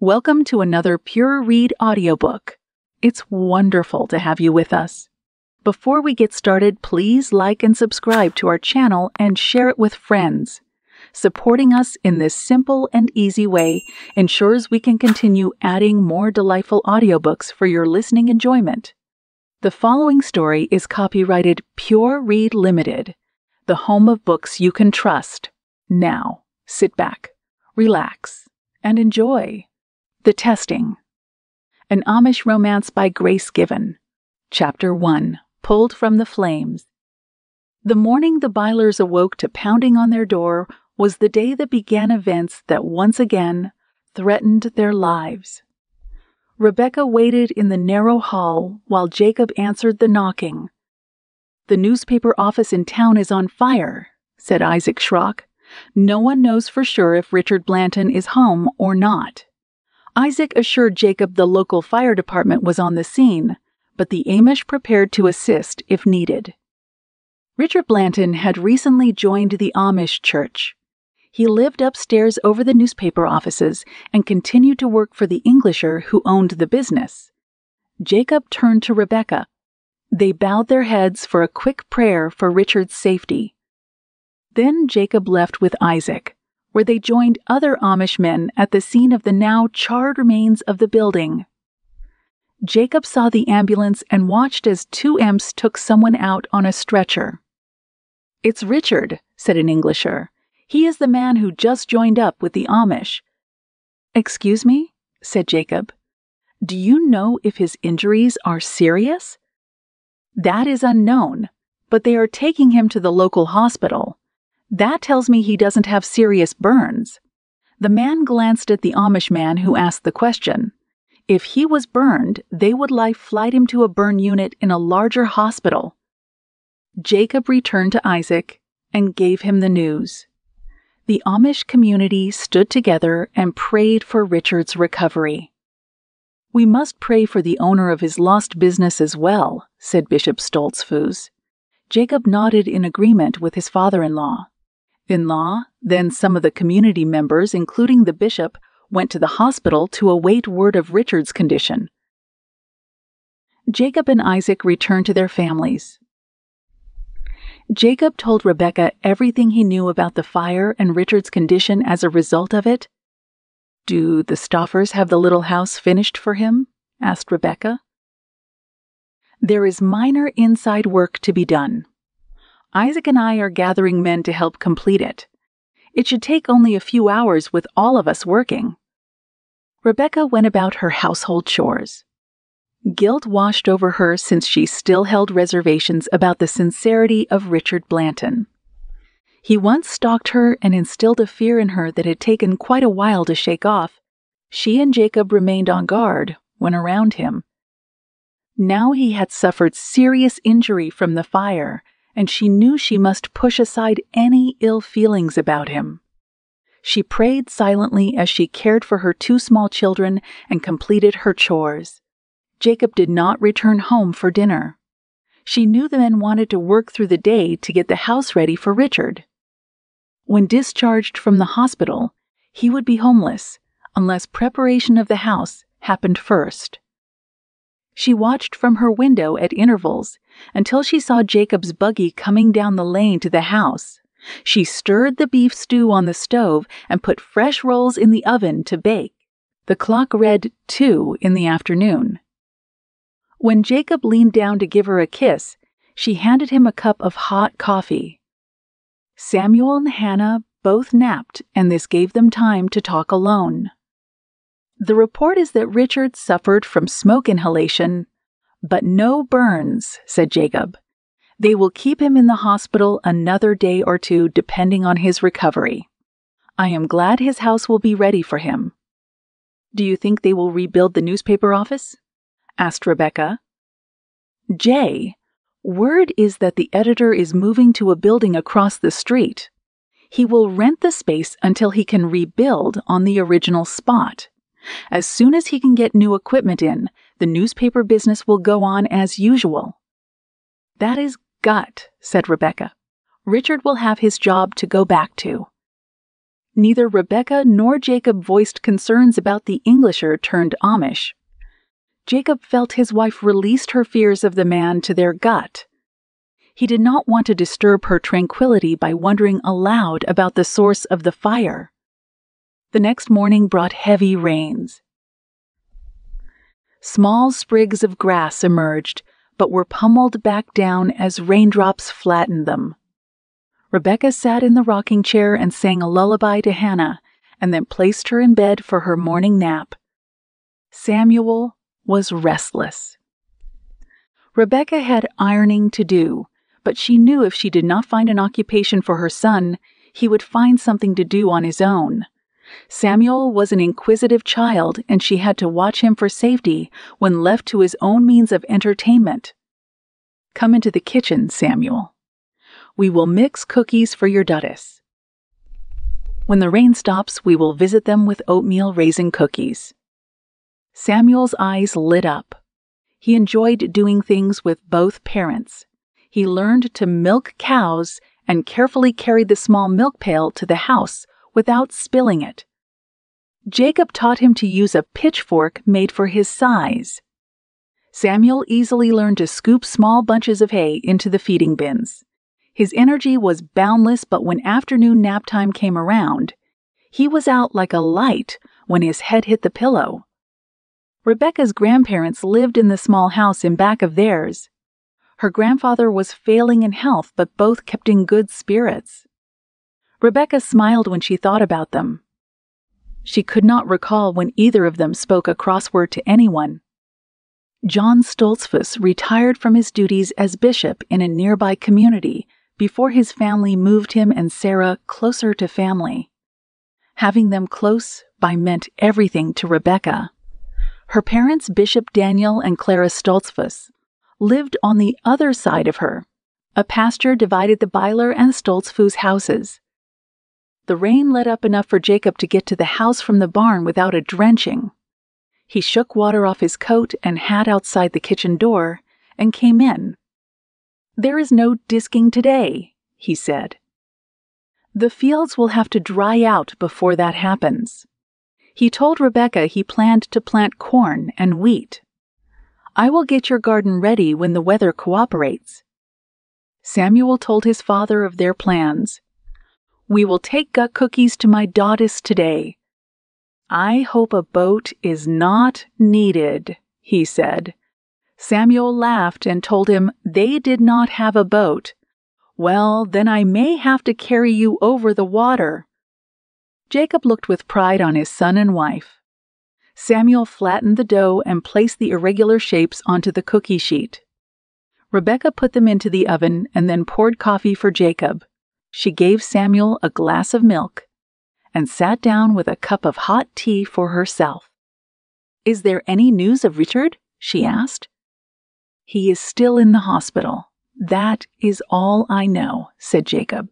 Welcome to another PureRead audiobook. It's wonderful to have you with us. Before we get started, please like and subscribe to our channel and share it with friends. Supporting us in this simple and easy way ensures we can continue adding more delightful audiobooks for your listening enjoyment. The following story is copyrighted PureRead Limited, the home of books you can trust. Now, sit back, relax, and enjoy. The Testing. An Amish Romance by Grace Given. Chapter 1. Pulled from the Flames. The morning the Bylers awoke to pounding on their door was the day that began events that once again threatened their lives. Rebekah waited in the narrow hall while Jacob answered the knocking. "The newspaper office in town is on fire," said Isaac Schrock. "No one knows for sure if Richard Blanton is home or not." Isaac assured Jacob the local fire department was on the scene, but the Amish prepared to assist if needed. Richard Blanton had recently joined the Amish church. He lived upstairs over the newspaper offices and continued to work for the Englisher who owned the business. Jacob turned to Rebekah. They bowed their heads for a quick prayer for Richard's safety. Then Jacob left with Isaac, where they joined other Amish men at the scene of the now charred remains of the building. Jacob saw the ambulance and watched as two imps took someone out on a stretcher. "It's Richard," said an Englisher. "He is the man who just joined up with the Amish." "Excuse me?" said Jacob. "Do you know if his injuries are serious?" "That is unknown, but they are taking him to the local hospital. That tells me he doesn't have serious burns." The man glanced at the Amish man who asked the question. If he was burned, they would flight him to a burn unit in a larger hospital. Jacob returned to Isaac and gave him the news. The Amish community stood together and prayed for Richard's recovery. "We must pray for the owner of his lost business as well," said Bishop Stoltzfus. Jacob nodded in agreement with his father-in-law. Then some of the community members, including the bishop, went to the hospital to await word of Richard's condition. Jacob and Isaac returned to their families. Jacob told Rebekah everything he knew about the fire and Richard's condition as a result of it. "Do the Stoffers have the little house finished for him?" asked Rebekah. "There is minor inside work to be done. Isaac and I are gathering men to help complete it. It should take only a few hours with all of us working." Rebekah went about her household chores. Guilt washed over her since she still held reservations about the sincerity of Richard Blanton. He once stalked her and instilled a fear in her that had taken quite a while to shake off. She and Jacob remained on guard when around him. Now he had suffered serious injury from the fire, and she knew she must push aside any ill feelings about him. She prayed silently as she cared for her two small children and completed her chores. Jacob did not return home for dinner. She knew the men wanted to work through the day to get the house ready for Richard. When discharged from the hospital, he would be homeless unless preparation of the house happened first. She watched from her window at intervals until she saw Jacob's buggy coming down the lane to the house. She stirred the beef stew on the stove and put fresh rolls in the oven to bake. The clock read 2 in the afternoon. When Jacob leaned down to give her a kiss, she handed him a cup of hot coffee. Samuel and Hannah both napped, and this gave them time to talk alone. "The report is that Richard suffered from smoke inhalation, but no burns," said Jacob. "They will keep him in the hospital another day or two depending on his recovery. I am glad his house will be ready for him." "Do you think they will rebuild the newspaper office?" asked Rebekah. "Jay, word is that the editor is moving to a building across the street. He will rent the space until he can rebuild on the original spot. As soon as he can get new equipment in, the newspaper business will go on as usual." "That is gut," said Rebekah. "Richard will have his job to go back to." Neither Rebekah nor Jacob voiced concerns about the Englisher turned Amish. Jacob felt his wife released her fears of the man to their gut. He did not want to disturb her tranquility by wondering aloud about the source of the fire. The next morning brought heavy rains. Small sprigs of grass emerged, but were pummeled back down as raindrops flattened them. Rebekah sat in the rocking chair and sang a lullaby to Hannah, and then placed her in bed for her morning nap. Samuel was restless. Rebekah had ironing to do, but she knew if she did not find an occupation for her son, he would find something to do on his own. Samuel was an inquisitive child, and she had to watch him for safety when left to his own means of entertainment. "Come into the kitchen, Samuel. We will mix cookies for your duddis. When the rain stops, we will visit them with oatmeal raisin cookies." Samuel's eyes lit up. He enjoyed doing things with both parents. He learned to milk cows and carefully carried the small milk pail to the house without spilling it. Jacob taught him to use a pitchfork made for his size. Samuel easily learned to scoop small bunches of hay into the feeding bins. His energy was boundless, but when afternoon nap time came around, he was out like a light when his head hit the pillow. Rebekah's grandparents lived in the small house in back of theirs. Her grandfather was failing in health, but both kept in good spirits. Rebekah smiled when she thought about them. She could not recall when either of them spoke a crossword to anyone. John Stoltzfus retired from his duties as bishop in a nearby community before his family moved him and Sarah closer to family. Having them close by meant everything to Rebekah. Her parents, Bishop Daniel and Clara Stoltzfus, lived on the other side of her. A pasture divided the Byler and Stoltzfus houses. The rain let up enough for Jacob to get to the house from the barn without a drenching. He shook water off his coat and hat outside the kitchen door and came in. "There is no disking today," he said. "The fields will have to dry out before that happens." He told Rebekah he planned to plant corn and wheat. "I will get your garden ready when the weather cooperates." Samuel told his father of their plans. "We will take gut cookies to my duddis today." "I hope a boat is not needed," he said. Samuel laughed and told him they did not have a boat. "Well, then I may have to carry you over the water." Jacob looked with pride on his son and wife. Samuel flattened the dough and placed the irregular shapes onto the cookie sheet. Rebekah put them into the oven and then poured coffee for Jacob. She gave Samuel a glass of milk and sat down with a cup of hot tea for herself. "Is there any news of Richard?" she asked. "He is still in the hospital. That is all I know," said Jacob.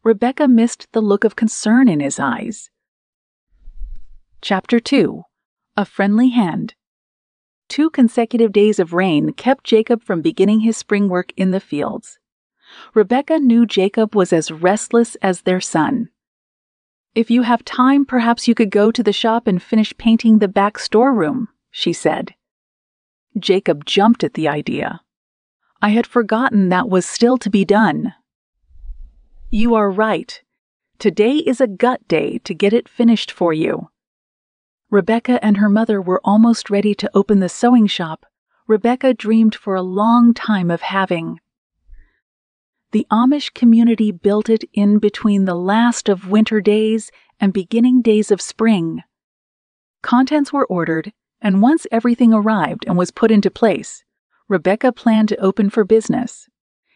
Rebekah missed the look of concern in his eyes. Chapter 2. A Friendly Hand. 2 consecutive days of rain kept Jacob from beginning his spring work in the fields. Rebekah knew Jacob was as restless as their son. "If you have time, perhaps you could go to the shop and finish painting the back storeroom," she said. Jacob jumped at the idea. "I had forgotten that was still to be done." "You are right. Today is a gut day to get it finished for you." Rebekah and her mother were almost ready to open the sewing shop Rebekah dreamed for a long time of having. The Amish community built it in between the last of winter days and beginning days of spring. Contents were ordered, and once everything arrived and was put into place, Rebekah planned to open for business.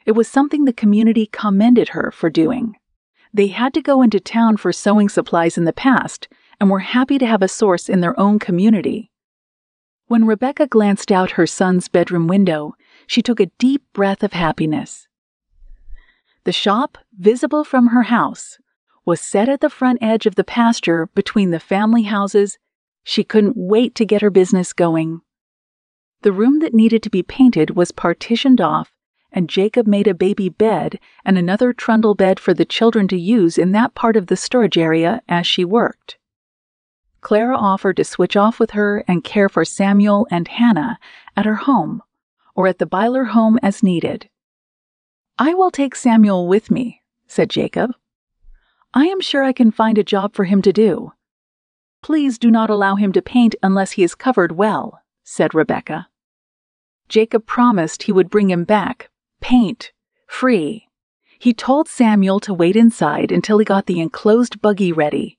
It was something the community commended her for doing. They had to go into town for sewing supplies in the past and were happy to have a source in their own community. When Rebekah glanced out her son's bedroom window, she took a deep breath of happiness. The shop, visible from her house, was set at the front edge of the pasture between the family houses. She couldn't wait to get her business going. The room that needed to be painted was partitioned off, and Jacob made a baby bed and another trundle bed for the children to use in that part of the storage area as she worked. Clara offered to switch off with her and care for Samuel and Hannah at her home or at the Byler home as needed. "I will take Samuel with me," said Jacob. "I am sure I can find a job for him to do." "Please do not allow him to paint unless he is covered well," said Rebekah. Jacob promised he would bring him back, paint-free. He told Samuel to wait inside until he got the enclosed buggy ready.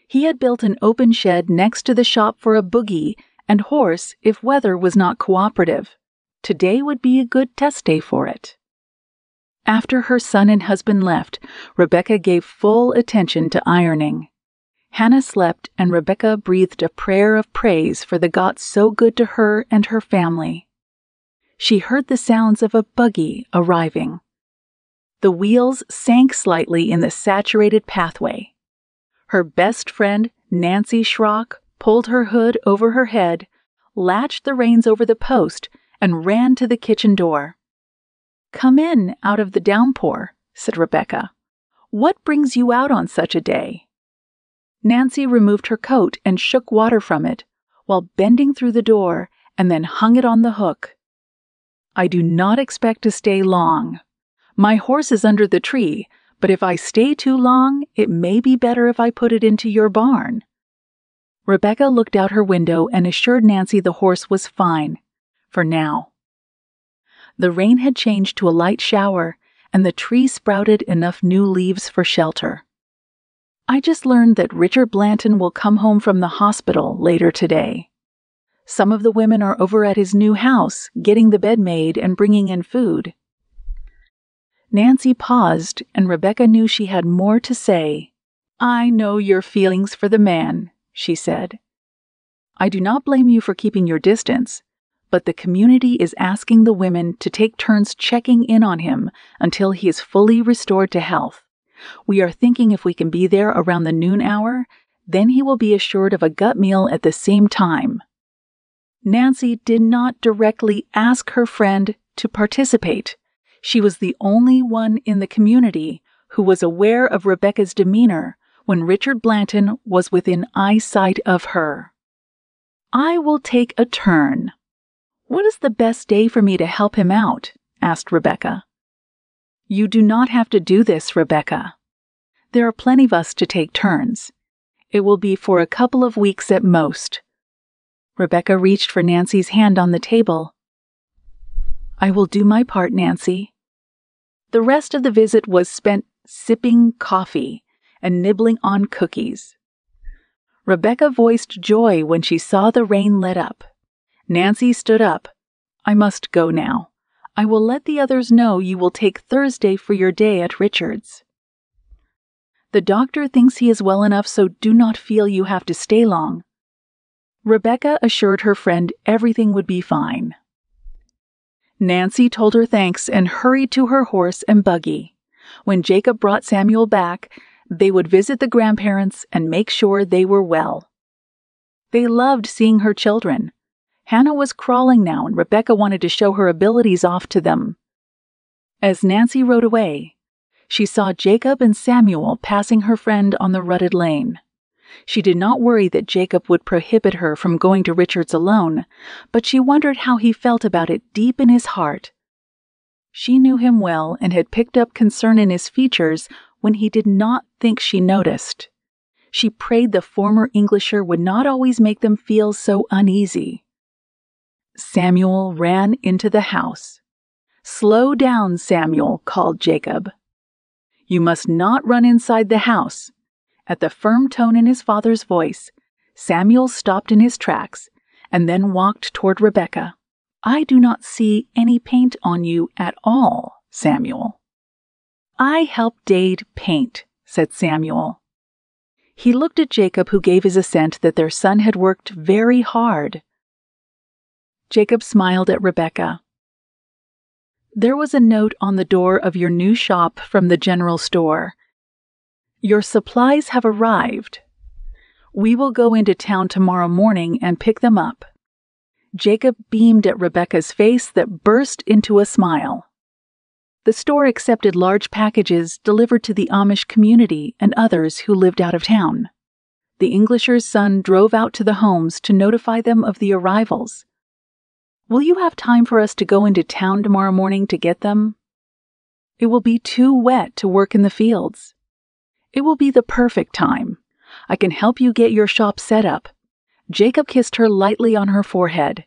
He had built an open shed next to the shop for a buggy and horse if weather was not cooperative. Today would be a good test day for it. After her son and husband left, Rebekah gave full attention to ironing. Hannah slept, and Rebekah breathed a prayer of praise for the God so good to her and her family. She heard the sounds of a buggy arriving. The wheels sank slightly in the saturated pathway. Her best friend, Nancy Schrock, pulled her hood over her head, latched the reins over the post, and ran to the kitchen door. "Come in out of the downpour," said Rebekah. "What brings you out on such a day?" Nancy removed her coat and shook water from it, while bending through the door, and then hung it on the hook. "I do not expect to stay long. My horse is under the tree, but if I stay too long, it may be better if I put it into your barn." Rebekah looked out her window and assured Nancy the horse was fine, for now. The rain had changed to a light shower, and the tree sprouted enough new leaves for shelter. "I just learned that Richard Blanton will come home from the hospital later today. Some of the women are over at his new house, getting the bed made and bringing in food." Nancy paused, and Rebekah knew she had more to say. "I know your feelings for the man," she said. "I do not blame you for keeping your distance, but the community is asking the women to take turns checking in on him until he is fully restored to health. We are thinking if we can be there around the noon hour, then he will be assured of a gut meal at the same time." Nancy did not directly ask her friend to participate. She was the only one in the community who was aware of Rebekah's demeanor when Richard Blanton was within eyesight of her. "I will take a turn. What is the best day for me to help him out?" asked Rebekah. "You do not have to do this, Rebekah. There are plenty of us to take turns. It will be for a couple of weeks at most." Rebekah reached for Nancy's hand on the table. "I will do my part, Nancy." The rest of the visit was spent sipping coffee and nibbling on cookies. Rebekah voiced joy when she saw the rain let up. Nancy stood up. "I must go now. I will let the others know you will take Thursday for your day at Richard's." "The doctor thinks he is well enough, so do not feel you have to stay long." Rebekah assured her friend everything would be fine. Nancy told her thanks and hurried to her horse and buggy. When Jacob brought Samuel back, they would visit the grandparents and make sure they were well. They loved seeing her children. Hannah was crawling now, and Rebekah wanted to show her abilities off to them. As Nancy rode away, she saw Jacob and Samuel passing her friend on the rutted lane. She did not worry that Jacob would prohibit her from going to Richard's alone, but she wondered how he felt about it deep in his heart. She knew him well and had picked up concern in his features when he did not think she noticed. She prayed the former Englisher would not always make them feel so uneasy. Samuel ran into the house. "Slow down, Samuel," called Jacob. "You must not run inside the house." At the firm tone in his father's voice, Samuel stopped in his tracks and then walked toward Rebekah. "I do not see any paint on you at all, Samuel." "I help Dade paint," said Samuel. He looked at Jacob, who gave his assent that their son had worked very hard. Jacob smiled at Rebekah. "There was a note on the door of your new shop from the general store. Your supplies have arrived. We will go into town tomorrow morning and pick them up." Jacob beamed at Rebekah's face that burst into a smile. The store accepted large packages delivered to the Amish community and others who lived out of town. The Englisher's son drove out to the homes to notify them of the arrivals. "Will you have time for us to go into town tomorrow morning to get them?" "It will be too wet to work in the fields." "It will be the perfect time. I can help you get your shop set up." Jacob kissed her lightly on her forehead.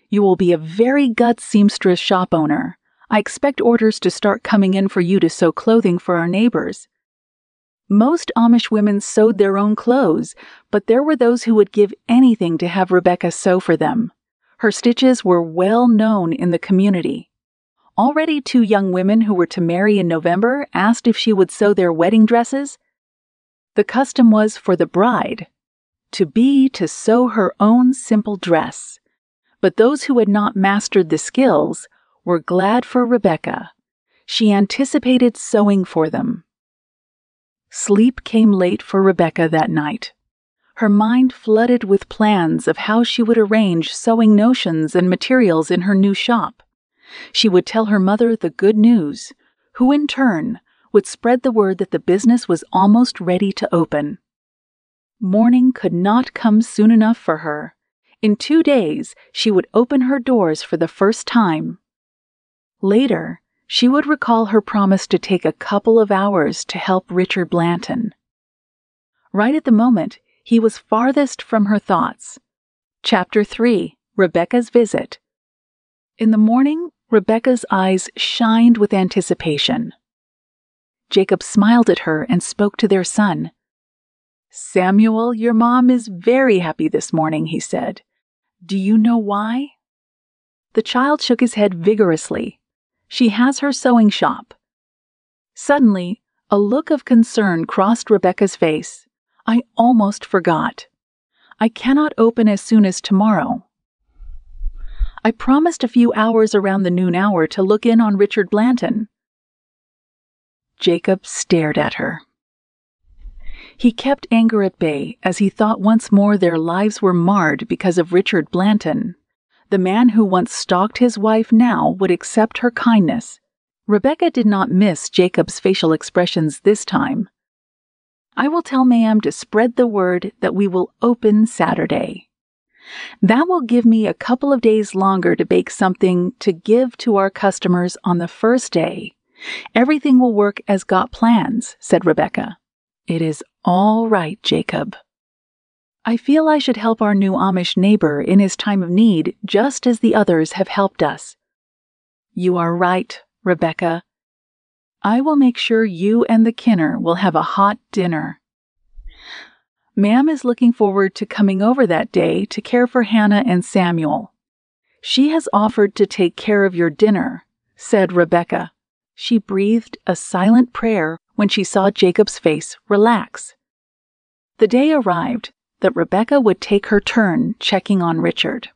"You will be a very good seamstress shop owner. I expect orders to start coming in for you to sew clothing for our neighbors." Most Amish women sewed their own clothes, but there were those who would give anything to have Rebekah sew for them. Her stitches were well known in the community. Already 2 young women who were to marry in November asked if she would sew their wedding dresses. The custom was for the bride to sew her own simple dress. But those who had not mastered the skills were glad for Rebekah. She anticipated sewing for them. Sleep came late for Rebekah that night. Her mind flooded with plans of how she would arrange sewing notions and materials in her new shop. She would tell her mother the good news, who in turn would spread the word that the business was almost ready to open. Morning could not come soon enough for her. In 2 days, she would open her doors for the first time. Later, she would recall her promise to take a couple of hours to help Richard Blanton. Right at the moment, he was farthest from her thoughts. Chapter 3: Rebekah's Visit. In the morning, Rebekah's eyes shined with anticipation. Jacob smiled at her and spoke to their son. "Samuel, your mom is very happy this morning," he said. "Do you know why?" The child shook his head vigorously. "She has her sewing shop." Suddenly, a look of concern crossed Rebekah's face. "I almost forgot. I cannot open as soon as tomorrow. I promised a few hours around the noon hour to look in on Richard Blanton." Jacob stared at her. He kept anger at bay as he thought once more their lives were marred because of Richard Blanton. The man who once stalked his wife now would accept her kindness. Rebekah did not miss Jacob's facial expressions this time. "I will tell ma'am to spread the word that we will open Saturday. That will give me a couple of days longer to bake something to give to our customers on the first day. Everything will work as got plans," said Rebekah. "It is all right, Jacob. I feel I should help our new Amish neighbor in his time of need just as the others have helped us." "You are right, Rebekah. I will make sure you and the Kinner will have a hot dinner. Ma'am is looking forward to coming over that day to care for Hannah and Samuel. She has offered to take care of your dinner," said Rebekah. She breathed a silent prayer when she saw Jacob's face relax. The day arrived that Rebekah would take her turn checking on Richard.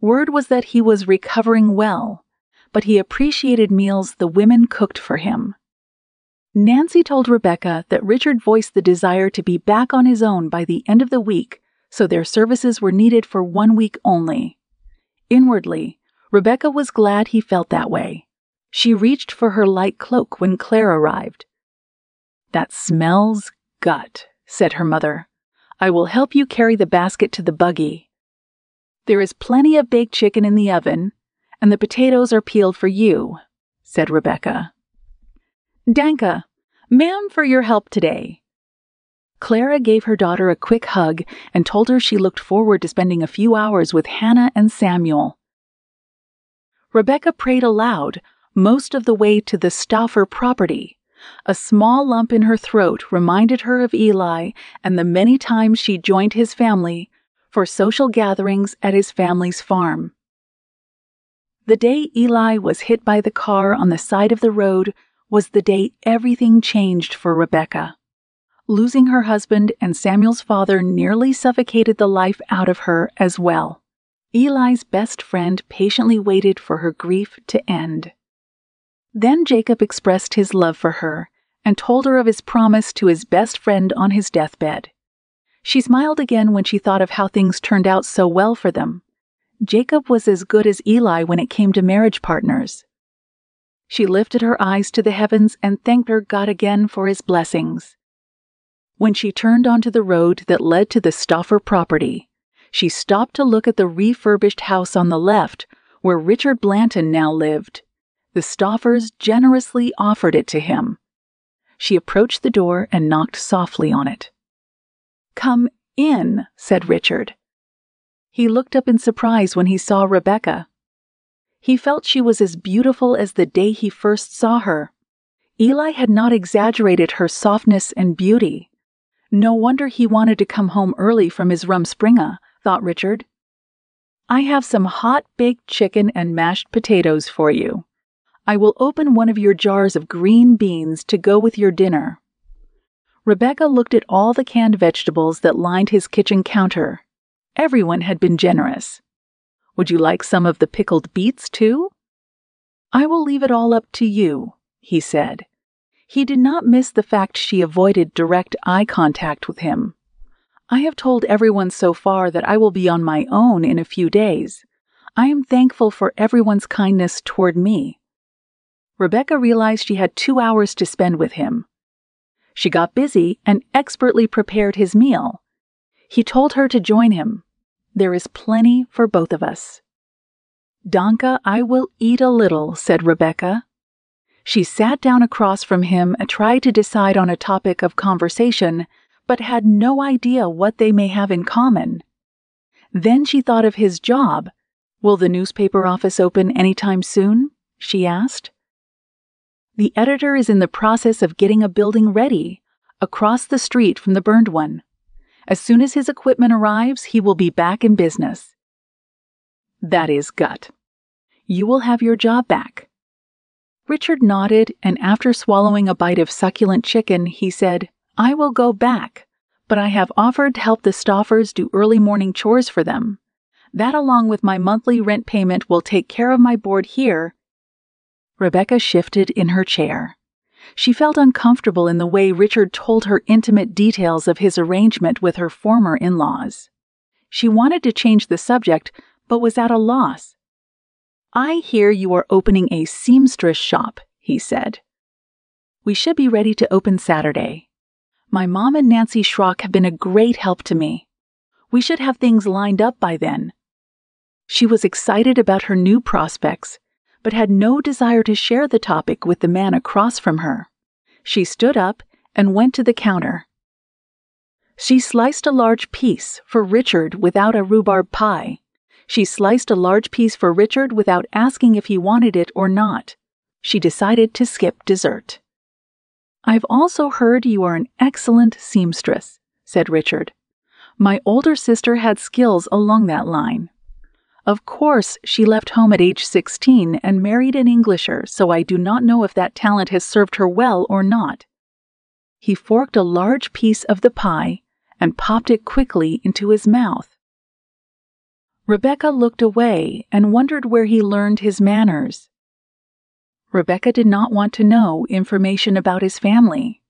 Word was that he was recovering well, but he appreciated meals the women cooked for him. Nancy told Rebekah that Richard voiced the desire to be back on his own by the end of the week, so their services were needed for 1 week only. Inwardly, Rebekah was glad he felt that way. She reached for her light cloak when Claire arrived. "That smells gut," said her mother. "I will help you carry the basket to the buggy. There is plenty of baked chicken in the oven, and the potatoes are peeled for you," said Rebekah. "Danka, ma'am, for your help today." Clara gave her daughter a quick hug and told her she looked forward to spending a few hours with Hannah and Samuel. Rebekah prayed aloud most of the way to the Stauffer property. A small lump in her throat reminded her of Eli and the many times she joined his family for social gatherings at his family's farm. The day Eli was hit by the car on the side of the road was the day everything changed for Rebekah. Losing her husband and Samuel's father nearly suffocated the life out of her as well. Eli's best friend patiently waited for her grief to end. Then Jacob expressed his love for her and told her of his promise to his best friend on his deathbed. She smiled again when she thought of how things turned out so well for them. Jacob was as good as Eli when it came to marriage partners. She lifted her eyes to the heavens and thanked her God again for his blessings. When she turned onto the road that led to the Stauffer property, she stopped to look at the refurbished house on the left, where Richard Blanton now lived. The Stauffers generously offered it to him. She approached the door and knocked softly on it. "Come in," said Richard. He looked up in surprise when he saw Rebekah. He felt she was as beautiful as the day he first saw her. Eli had not exaggerated her softness and beauty. No wonder he wanted to come home early from his rumspringa, thought Richard. "I have some hot baked chicken and mashed potatoes for you. I will open one of your jars of green beans to go with your dinner." Rebekah looked at all the canned vegetables that lined his kitchen counter. Everyone had been generous. "Would you like some of the pickled beets, too?" "I will leave it all up to you," he said. He did not miss the fact she avoided direct eye contact with him. "I have told everyone so far that I will be on my own in a few days. I am thankful for everyone's kindness toward me." Rebekah realized she had 2 hours to spend with him. She got busy and expertly prepared his meal. He told her to join him. "There is plenty for both of us." "Danka, I will eat a little," said Rebekah. She sat down across from him and tried to decide on a topic of conversation, but had no idea what they may have in common. Then she thought of his job. "Will the newspaper office open anytime soon?" she asked. "The editor is in the process of getting a building ready, across the street from the burned one. As soon as his equipment arrives, he will be back in business." "That is gut. You will have your job back." Richard nodded, and after swallowing a bite of succulent chicken, he said, "I will go back, but I have offered to help the Stauffers do early morning chores for them. That, along with my monthly rent payment, will take care of my board here." Rebekah shifted in her chair. She felt uncomfortable in the way Richard told her intimate details of his arrangement with her former in-laws. She wanted to change the subject, but was at a loss. "I hear you are opening a seamstress shop," he said. "We should be ready to open Saturday. My mom and Nancy Schrock have been a great help to me. We should have things lined up by then." She was excited about her new prospects, but had no desire to share the topic with the man across from her. She stood up and went to the counter. She sliced a large piece for Richard without a rhubarb pie. She sliced a large piece for Richard without asking if he wanted it or not. She decided to skip dessert. "I've also heard you are an excellent seamstress," said Richard. "My older sister had skills along that line. Of course, she left home at age 16 and married an Englisher, so I do not know if that talent has served her well or not." He forked a large piece of the pie and popped it quickly into his mouth. Rebekah looked away and wondered where he learned his manners. Rebekah did not want to know information about his family.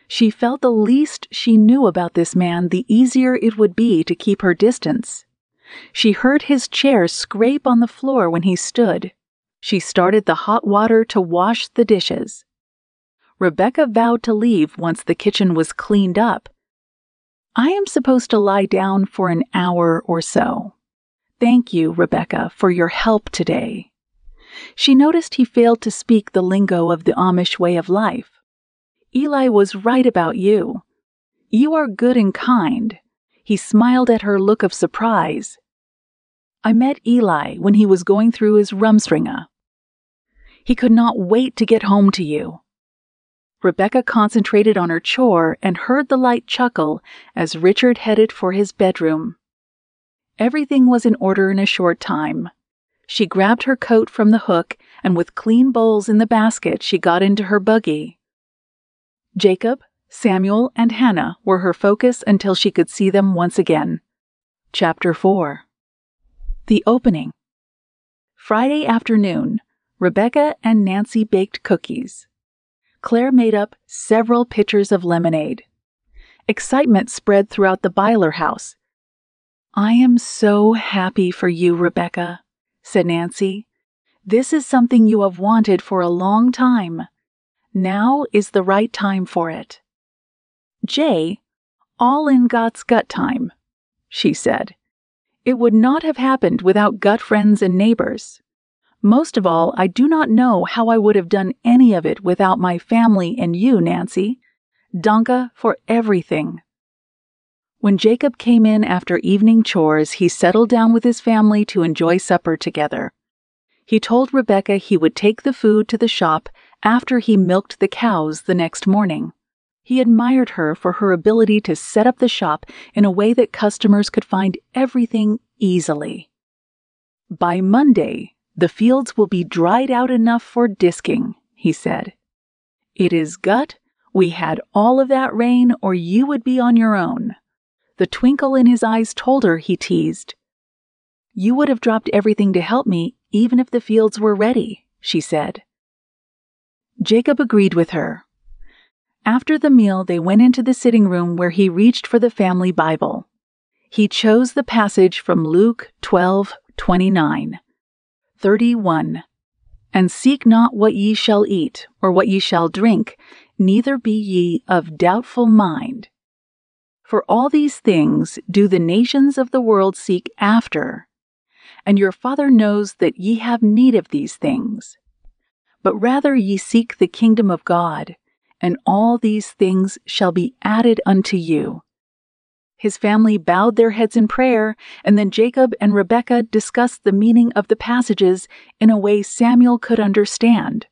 She felt the least she knew about this man, the easier it would be to keep her distance. She heard his chair scrape on the floor when he stood. She started the hot water to wash the dishes. Rebekah vowed to leave once the kitchen was cleaned up. "I am supposed to lie down for an hour or so. Thank you, Rebekah, for your help today." She noticed he failed to speak the lingo of the Amish way of life. "Eli was right about you. You are good and kind." He smiled at her look of surprise. "I met Eli when he was going through his rumspringa. He could not wait to get home to you." Rebekah concentrated on her chore and heard the light chuckle as Richard headed for his bedroom. Everything was in order in a short time. She grabbed her coat from the hook, and with clean bowls in the basket, she got into her buggy. Jacob, Samuel, and Hannah were her focus until she could see them once again. Chapter 4. The Opening. Friday afternoon, Rebekah and Nancy baked cookies. Claire made up several pitchers of lemonade. Excitement spread throughout the Byler house. "I am so happy for you, Rebekah," said Nancy. This is something you have wanted for a long time. Now is the right time for it." "Jay, all in God's gut time," she said. "It would not have happened without gut friends and neighbors. Most of all, I do not know how I would have done any of it without my family and you, Nancy. Danke for everything." When Jacob came in after evening chores, he settled down with his family to enjoy supper together. He told Rebekah he would take the food to the shop after he milked the cows the next morning. He admired her for her ability to set up the shop in a way that customers could find everything easily. "By Monday, the fields will be dried out enough for disking," he said. "It is gut, we had all of that rain or you would be on your own." The twinkle in his eyes told her, he teased. "You would have dropped everything to help me even if the fields were ready," she said. Jacob agreed with her. After the meal, they went into the sitting room where he reached for the family Bible. He chose the passage from Luke 12:29, 31. "And seek not what ye shall eat, or what ye shall drink, neither be ye of doubtful mind. For all these things do the nations of the world seek after, and your Father knows that ye have need of these things. But rather ye seek the kingdom of God, and all these things shall be added unto you." His family bowed their heads in prayer, and then Jacob and Rebekah discussed the meaning of the passages in a way Samuel could understand.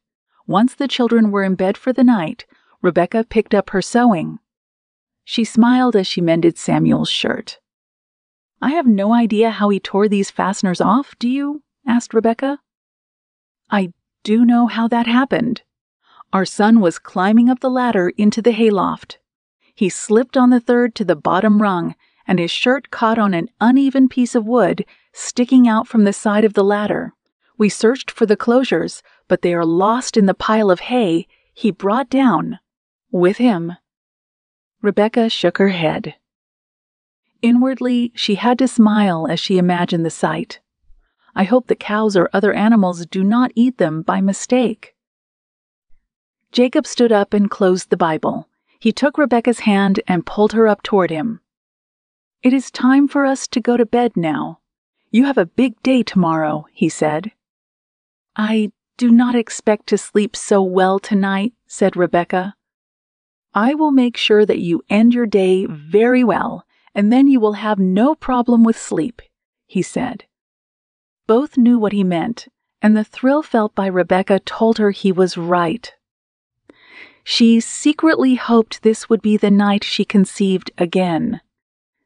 Once the children were in bed for the night, Rebekah picked up her sewing. She smiled as she mended Samuel's shirt. "I have no idea how he tore these fasteners off, do you?" asked Rebekah. "I do know how that happened. Our son was climbing up the ladder into the hayloft. He slipped on the third to the bottom rung, and his shirt caught on an uneven piece of wood sticking out from the side of the ladder. We searched for the closures, but they are lost in the pile of hay he brought down with him." Rebekah shook her head. Inwardly, she had to smile as she imagined the sight. "I hope the cows or other animals do not eat them by mistake." Jacob stood up and closed the Bible. He took Rebekah's hand and pulled her up toward him. "It is time for us to go to bed now. You have a big day tomorrow," he said. "I do not expect to sleep so well tonight," said Rebekah. "I will make sure that you end your day very well, and then you will have no problem with sleep," he said. Both knew what he meant, and the thrill felt by Rebekah told her he was right. She secretly hoped this would be the night she conceived again.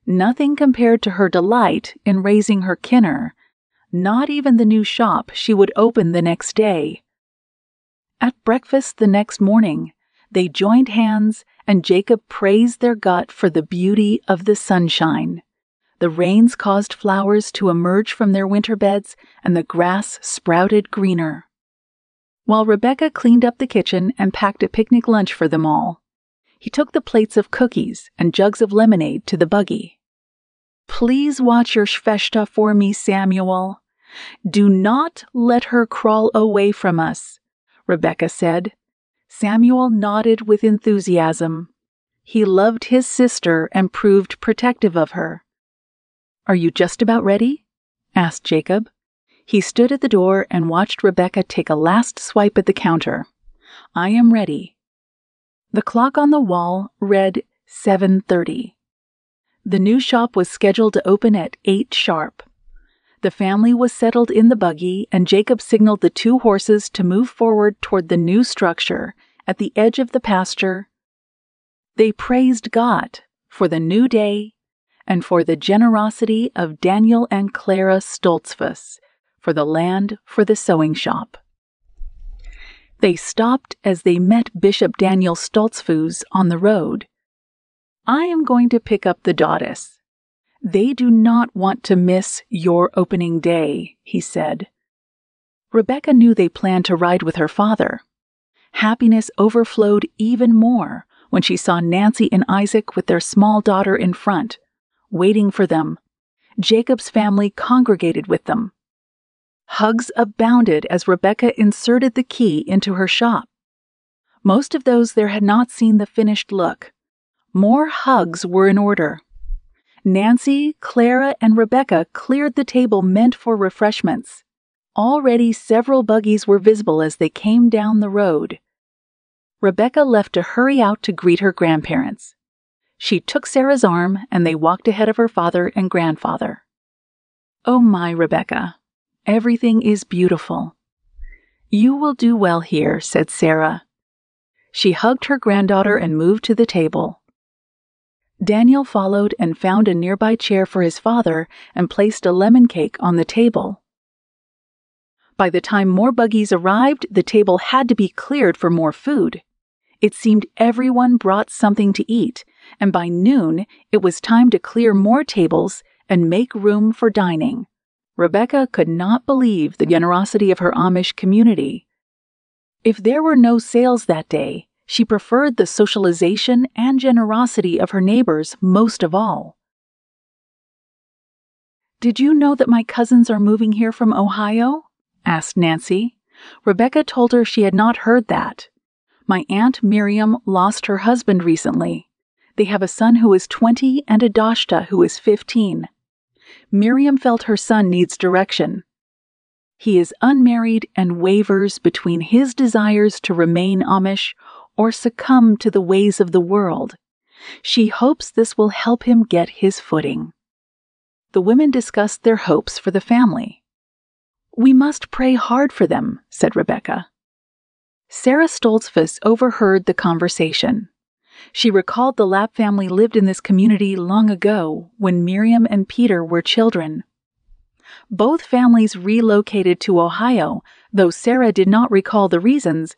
Nothing compared to her delight in raising her kinner, not even the new shop she would open the next day. At breakfast the next morning, they joined hands, and Jacob praised their gut for the beauty of the sunshine. The rains caused flowers to emerge from their winter beds, and the grass sprouted greener. While Rebekah cleaned up the kitchen and packed a picnic lunch for them all, he took the plates of cookies and jugs of lemonade to the buggy. "Please watch your Shveshta for me, Samuel. Do not let her crawl away from us," Rebekah said. Samuel nodded with enthusiasm. He loved his sister and proved protective of her. "Are you just about ready?" asked Jacob. He stood at the door and watched Rebekah take a last swipe at the counter. "I am ready." The clock on the wall read 7:30. The new shop was scheduled to open at 8 sharp. The family was settled in the buggy, and Jacob signaled the 2 horses to move forward toward the new structure at the edge of the pasture. They praised God for the new day and for the generosity of Daniel and Clara Stoltzfus, for the land for the sewing shop. They stopped as they met Bishop Daniel Stoltzfus on the road. "I am going to pick up the Dottis. They do not want to miss your opening day," he said. Rebekah knew they planned to ride with her father. Happiness overflowed even more when she saw Nancy and Isaac with their small daughter in front, waiting for them. Jacob's family congregated with them. Hugs abounded as Rebekah inserted the key into her shop. Most of those there had not seen the finished look. More hugs were in order. Nancy, Clara, and Rebekah cleared the table meant for refreshments. Already several buggies were visible as they came down the road. Rebekah left to hurry out to greet her grandparents. She took Sarah's arm and they walked ahead of her father and grandfather. "Oh my, Rebekah, everything is beautiful." "You will do well here," said Sarah. She hugged her granddaughter and moved to the table. Daniel followed and found a nearby chair for his father and placed a lemon cake on the table. By the time more buggies arrived, the table had to be cleared for more food. It seemed everyone brought something to eat, and by noon it was time to clear more tables and make room for dining. Rebekah could not believe the generosity of her Amish community. If there were no sales that day, she preferred the socialization and generosity of her neighbors most of all. "Did you know that my cousins are moving here from Ohio?" asked Nancy. Rebekah told her she had not heard that. "My Aunt Miriam lost her husband recently. They have a son who is 20 and a Dashta who is 15. Miriam felt her son needs direction. He is unmarried and wavers between his desires to remain Amish or succumb to the ways of the world. She hopes this will help him get his footing." The women discussed their hopes for the family. "We must pray hard for them," said Rebekah. Sarah Stoltzfus overheard the conversation. She recalled the Lapp family lived in this community long ago when Miriam and Peter were children. Both families relocated to Ohio, though Sarah did not recall the reasons.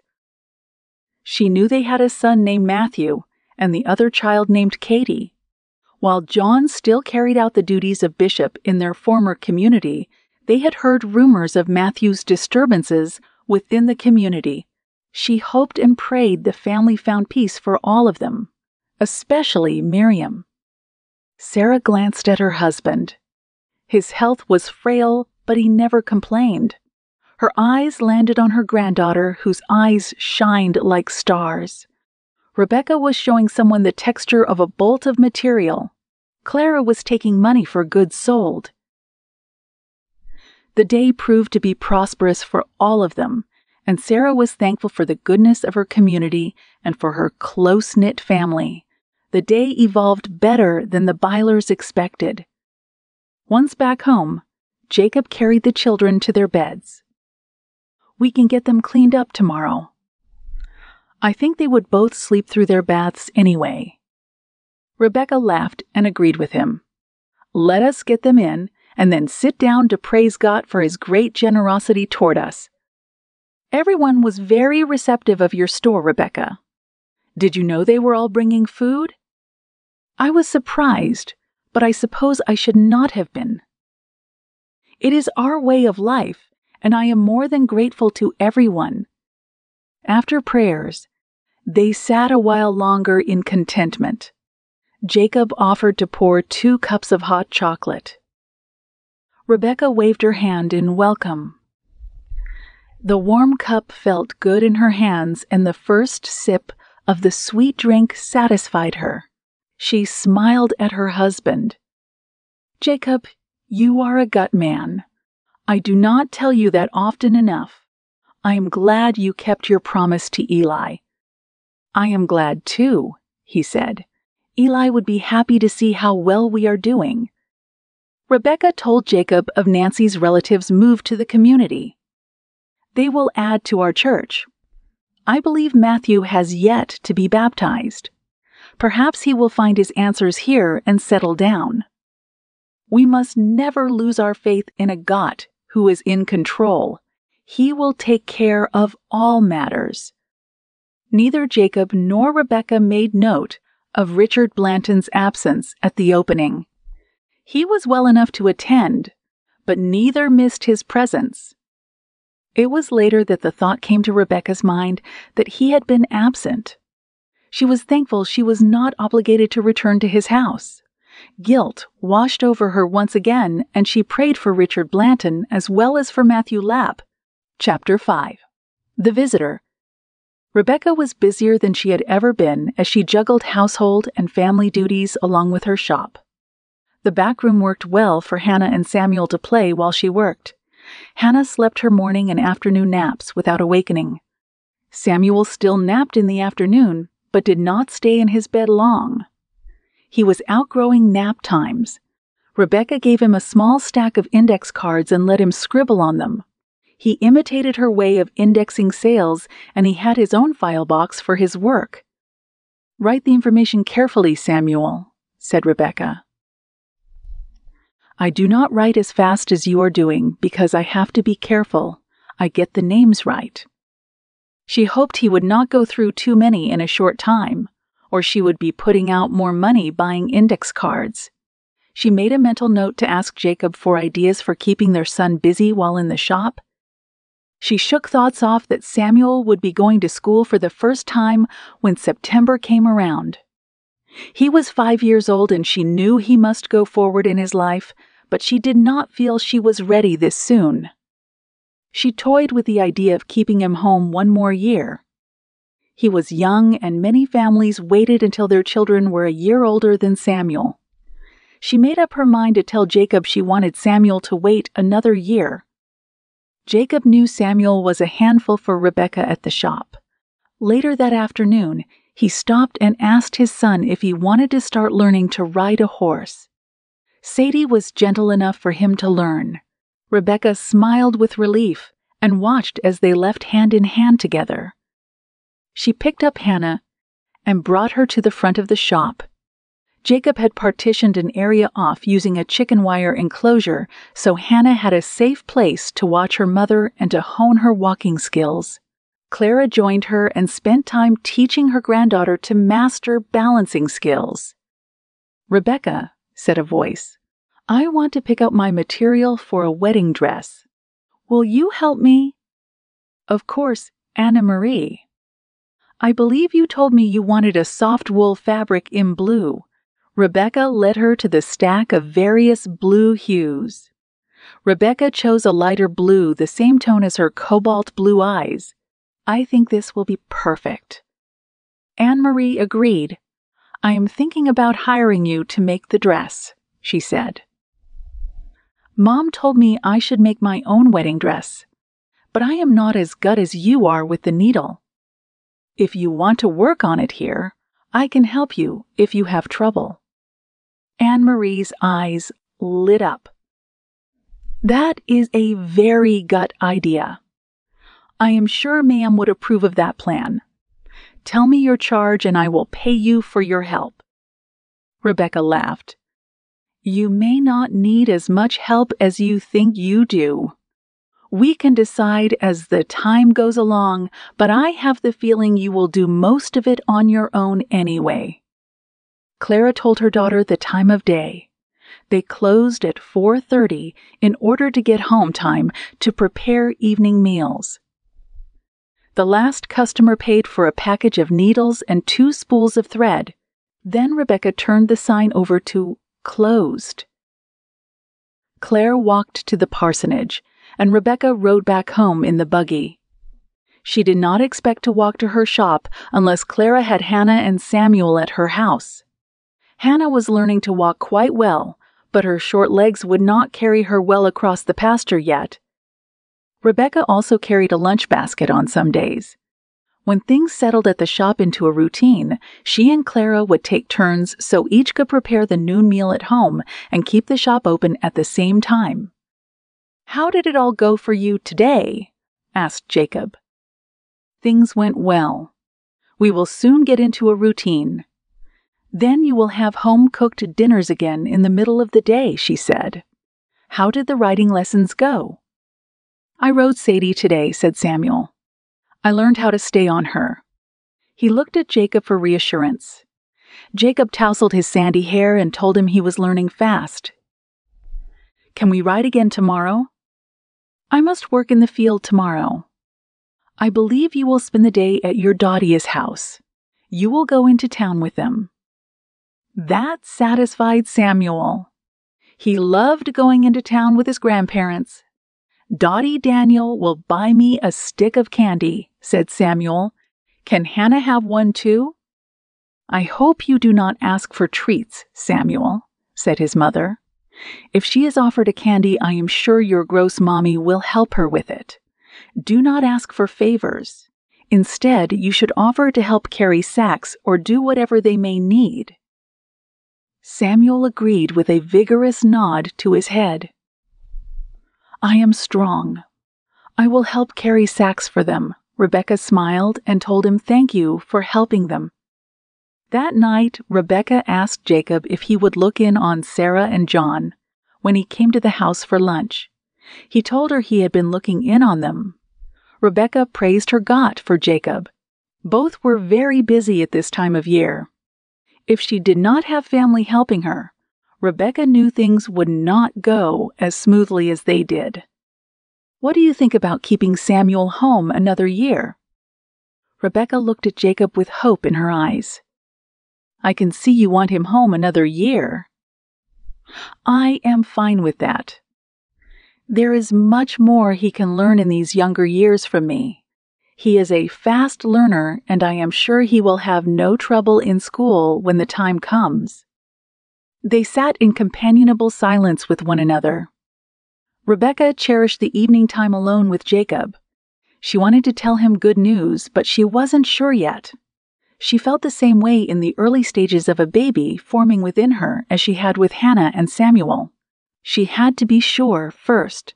She knew they had a son named Matthew and the other child named Katie. While John still carried out the duties of bishop in their former community, they had heard rumors of Matthew's disturbances within the community. She hoped and prayed the family found peace for all of them, especially Miriam. Sarah glanced at her husband. His health was frail, but he never complained. Her eyes landed on her granddaughter, whose eyes shined like stars. Rebekah was showing someone the texture of a bolt of material. Clara was taking money for goods sold. The day proved to be prosperous for all of them, and Sarah was thankful for the goodness of her community and for her close-knit family. The day evolved better than the Bylers expected. Once back home, Jacob carried the children to their beds. "We can get them cleaned up tomorrow." I think they would both sleep through their baths anyway. Rebekah laughed and agreed with him. "Let us get them in and then sit down to praise God for His great generosity toward us." "Everyone was very receptive of your store, Rebekah. Did you know they were all bringing food?" "I was surprised, but I suppose I should not have been." "It is our way of life, and I am more than grateful to everyone." After prayers, they sat a while longer in contentment. Jacob offered to pour 2 cups of hot chocolate. Rebekah waved her hand in welcome. The warm cup felt good in her hands, and the first sip of the sweet drink satisfied her. She smiled at her husband. "Jacob, you are a gut man. I do not tell you that often enough. I am glad you kept your promise to Eli." "I am glad too," he said. "Eli would be happy to see how well we are doing." Rebekah told Jacob of Nancy's relatives' move to the community. "They will add to our church. I believe Matthew has yet to be baptized. Perhaps he will find his answers here and settle down. We must never lose our faith in a God who is in control. He will take care of all matters." Neither Jacob nor Rebekah made note of Richard Blanton's absence at the opening. He was well enough to attend, but neither missed his presence. It was later that the thought came to Rebekah's mind that he had been absent. She was thankful she was not obligated to return to his house. Guilt washed over her once again, and she prayed for Richard Blanton as well as for Matthew Lapp. Chapter 5. The Visitor. Rebekah was busier than she had ever been as she juggled household and family duties along with her shop. The back room worked well for Hannah and Samuel to play while she worked. Hannah slept her morning and afternoon naps without awakening. Samuel still napped in the afternoon, but did not stay in his bed long. He was outgrowing nap times. Rebekah gave him a small stack of index cards and let him scribble on them. He imitated her way of indexing sales, and he had his own file box for his work. "Write the information carefully, Samuel," said Rebekah. "I do not write as fast as you are doing because I have to be careful. I get the names right." She hoped he would not go through too many in a short time, or she would be putting out more money buying index cards. She made a mental note to ask Jacob for ideas for keeping their son busy while in the shop. She shook thoughts off that Samuel would be going to school for the first time when September came around. He was 5 years old and she knew he must go forward in his life, but she did not feel she was ready this soon. She toyed with the idea of keeping him home one more year. He was young, and many families waited until their children were a year older than Samuel. She made up her mind to tell Jacob she wanted Samuel to wait another year. Jacob knew Samuel was a handful for Rebekah at the shop. Later that afternoon, he stopped and asked his son if he wanted to start learning to ride a horse. Sadie was gentle enough for him to learn. Rebekah smiled with relief and watched as they left hand in hand together. She picked up Hannah and brought her to the front of the shop. Jacob had partitioned an area off using a chicken wire enclosure, so Hannah had a safe place to watch her mother and to hone her walking skills. Clara joined her and spent time teaching her granddaughter to master balancing skills. "Rebekah," said a voice, "I want to pick out my material for a wedding dress. Will you help me?" "Of course, Anna Marie." "I believe you told me you wanted a soft wool fabric in blue." Rebekah led her to the stack of various blue hues. Rebekah chose a lighter blue, the same tone as her cobalt blue eyes. "I think this will be perfect." Anne-Marie agreed. "I am thinking about hiring you to make the dress," she said. "Mom told me I should make my own wedding dress, but I am not as good as you are with the needle. If you want to work on it here, I can help you if you have trouble." Anne-Marie's eyes lit up. "That is a very gut idea. I am sure Ma'am would approve of that plan. Tell me your charge and I will pay you for your help." Rebekah laughed. "You may not need as much help as you think you do. We can decide as the time goes along, but I have the feeling you will do most of it on your own anyway." Clara told her daughter the time of day. They closed at 4:30 in order to get home time to prepare evening meals. The last customer paid for a package of needles and 2 spools of thread. Then Rebekah turned the sign over to "Closed." Claire walked to the parsonage, and Rebekah rode back home in the buggy. She did not expect to walk to her shop unless Clara had Hannah and Samuel at her house. Hannah was learning to walk quite well, but her short legs would not carry her well across the pasture yet. Rebekah also carried a lunch basket on some days. When things settled at the shop into a routine, she and Clara would take turns so each could prepare the noon meal at home and keep the shop open at the same time. "How did it all go for you today?" asked Jacob. "Things went well. We will soon get into a routine. Then you will have home-cooked dinners again in the middle of the day," she said. "How did the writing lessons go?" "I rode Sadie today," said Samuel. "I learned how to stay on her." He looked at Jacob for reassurance. Jacob tousled his sandy hair and told him he was learning fast. "Can we ride again tomorrow?" "I must work in the field tomorrow." "I believe you will spend the day at your Dottie's house. You will go into town with them." That satisfied Samuel. He loved going into town with his grandparents. "Dottie Daniel will buy me a stick of candy," said Samuel. "Can Hannah have one too?" "I hope you do not ask for treats, Samuel," said his mother. "If she is offered a candy, I am sure your gross mommy will help her with it. Do not ask for favors. Instead, you should offer to help carry sacks or do whatever they may need." Samuel agreed with a vigorous nod to his head. "I am strong. I will help carry sacks for them." Rebekah smiled and told him thank you for helping them. That night, Rebekah asked Jacob if he would look in on Sarah and John when he came to the house for lunch. He told her he had been looking in on them. Rebekah praised her God for Jacob. Both were very busy at this time of year. If she did not have family helping her, Rebekah knew things would not go as smoothly as they did. "What do you think about keeping Samuel home another year?" Rebekah looked at Jacob with hope in her eyes. "I can see you want him home another year." "I am fine with that. There is much more he can learn in these younger years from me. He is a fast learner, and I am sure he will have no trouble in school when the time comes." They sat in companionable silence with one another. Rebekah cherished the evening time alone with Jacob. She wanted to tell him good news, but she wasn't sure yet. She felt the same way in the early stages of a baby forming within her as she had with Hannah and Samuel. She had to be sure first.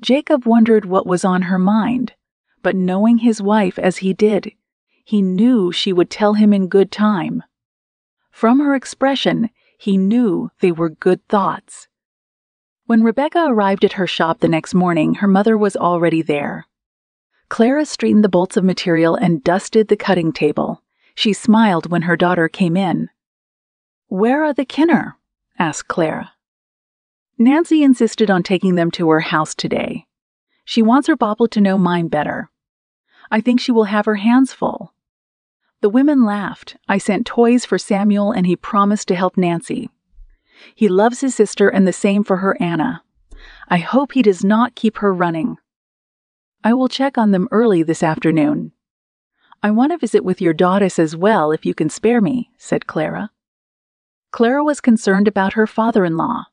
Jacob wondered what was on her mind, but knowing his wife as he did, he knew she would tell him in good time. From her expression, he knew they were good thoughts. When Rebekah arrived at her shop the next morning, her mother was already there. Clara straightened the bolts of material and dusted the cutting table. She smiled when her daughter came in. "Where are the Kinner?" asked Clara. "Nancy insisted on taking them to her house today. She wants her papa to know mine better. I think she will have her hands full." The women laughed. "I sent toys for Samuel and he promised to help Nancy. He loves his sister and the same for her Anna. I hope he does not keep her running. I will check on them early this afternoon. I want to visit with your daughters as well if you can spare me," said Clara. Clara was concerned about her father-in-law.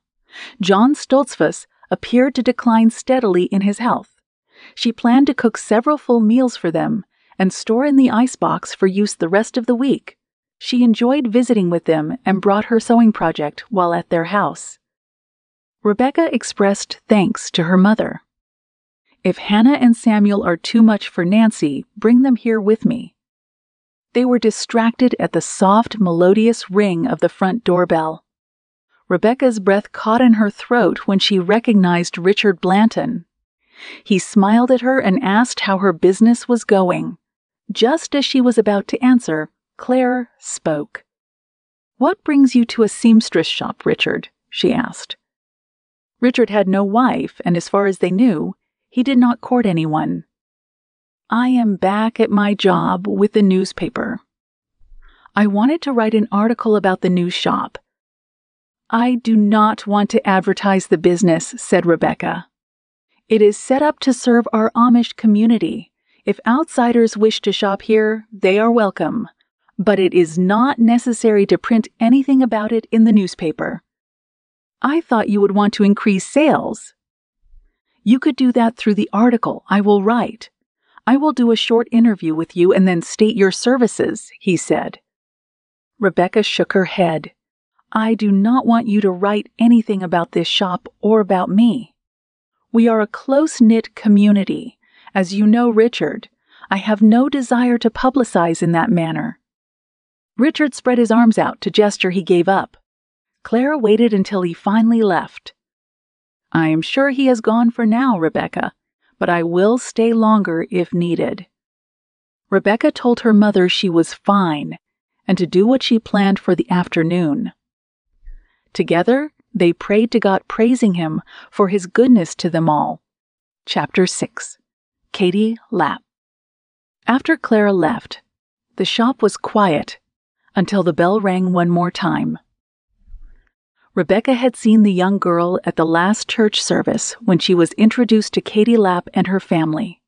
John Stoltzfus appeared to decline steadily in his health. She planned to cook several full meals for them and store in the icebox for use the rest of the week. She enjoyed visiting with them and brought her sewing project while at their house. Rebekah expressed thanks to her mother. "If Hannah and Samuel are too much for Nancy, bring them here with me." They were distracted at the soft, melodious ring of the front doorbell. Rebekah's breath caught in her throat when she recognized Richard Blanton. He smiled at her and asked how her business was going. Just as she was about to answer, Claire spoke. "What brings you to a seamstress shop, Richard?" she asked. Richard had no wife, and as far as they knew, he did not court anyone. "I am back at my job with the newspaper. I wanted to write an article about the new shop." "I do not want to advertise the business," said Rebekah. "It is set up to serve our Amish community. If outsiders wish to shop here, they are welcome. But it is not necessary to print anything about it in the newspaper." "I thought you would want to increase sales." "You could do that through the article I will write. I will do a short interview with you and then state your services," he said. Rebekah shook her head. "I do not want you to write anything about this shop or about me. We are a close-knit community. As you know, Richard, I have no desire to publicize in that manner." Richard spread his arms out to gesture he gave up. Clara waited until he finally left. "I am sure he has gone for now, Rebekah, but I will stay longer if needed." Rebekah told her mother she was fine and to do what she planned for the afternoon. Together, they prayed to God, praising him for his goodness to them all. Chapter 6. Katie Lapp. After Clara left, the shop was quiet. until the bell rang one more time. Rebekah had seen the young girl at the last church service when she was introduced to Katie Lapp and her family.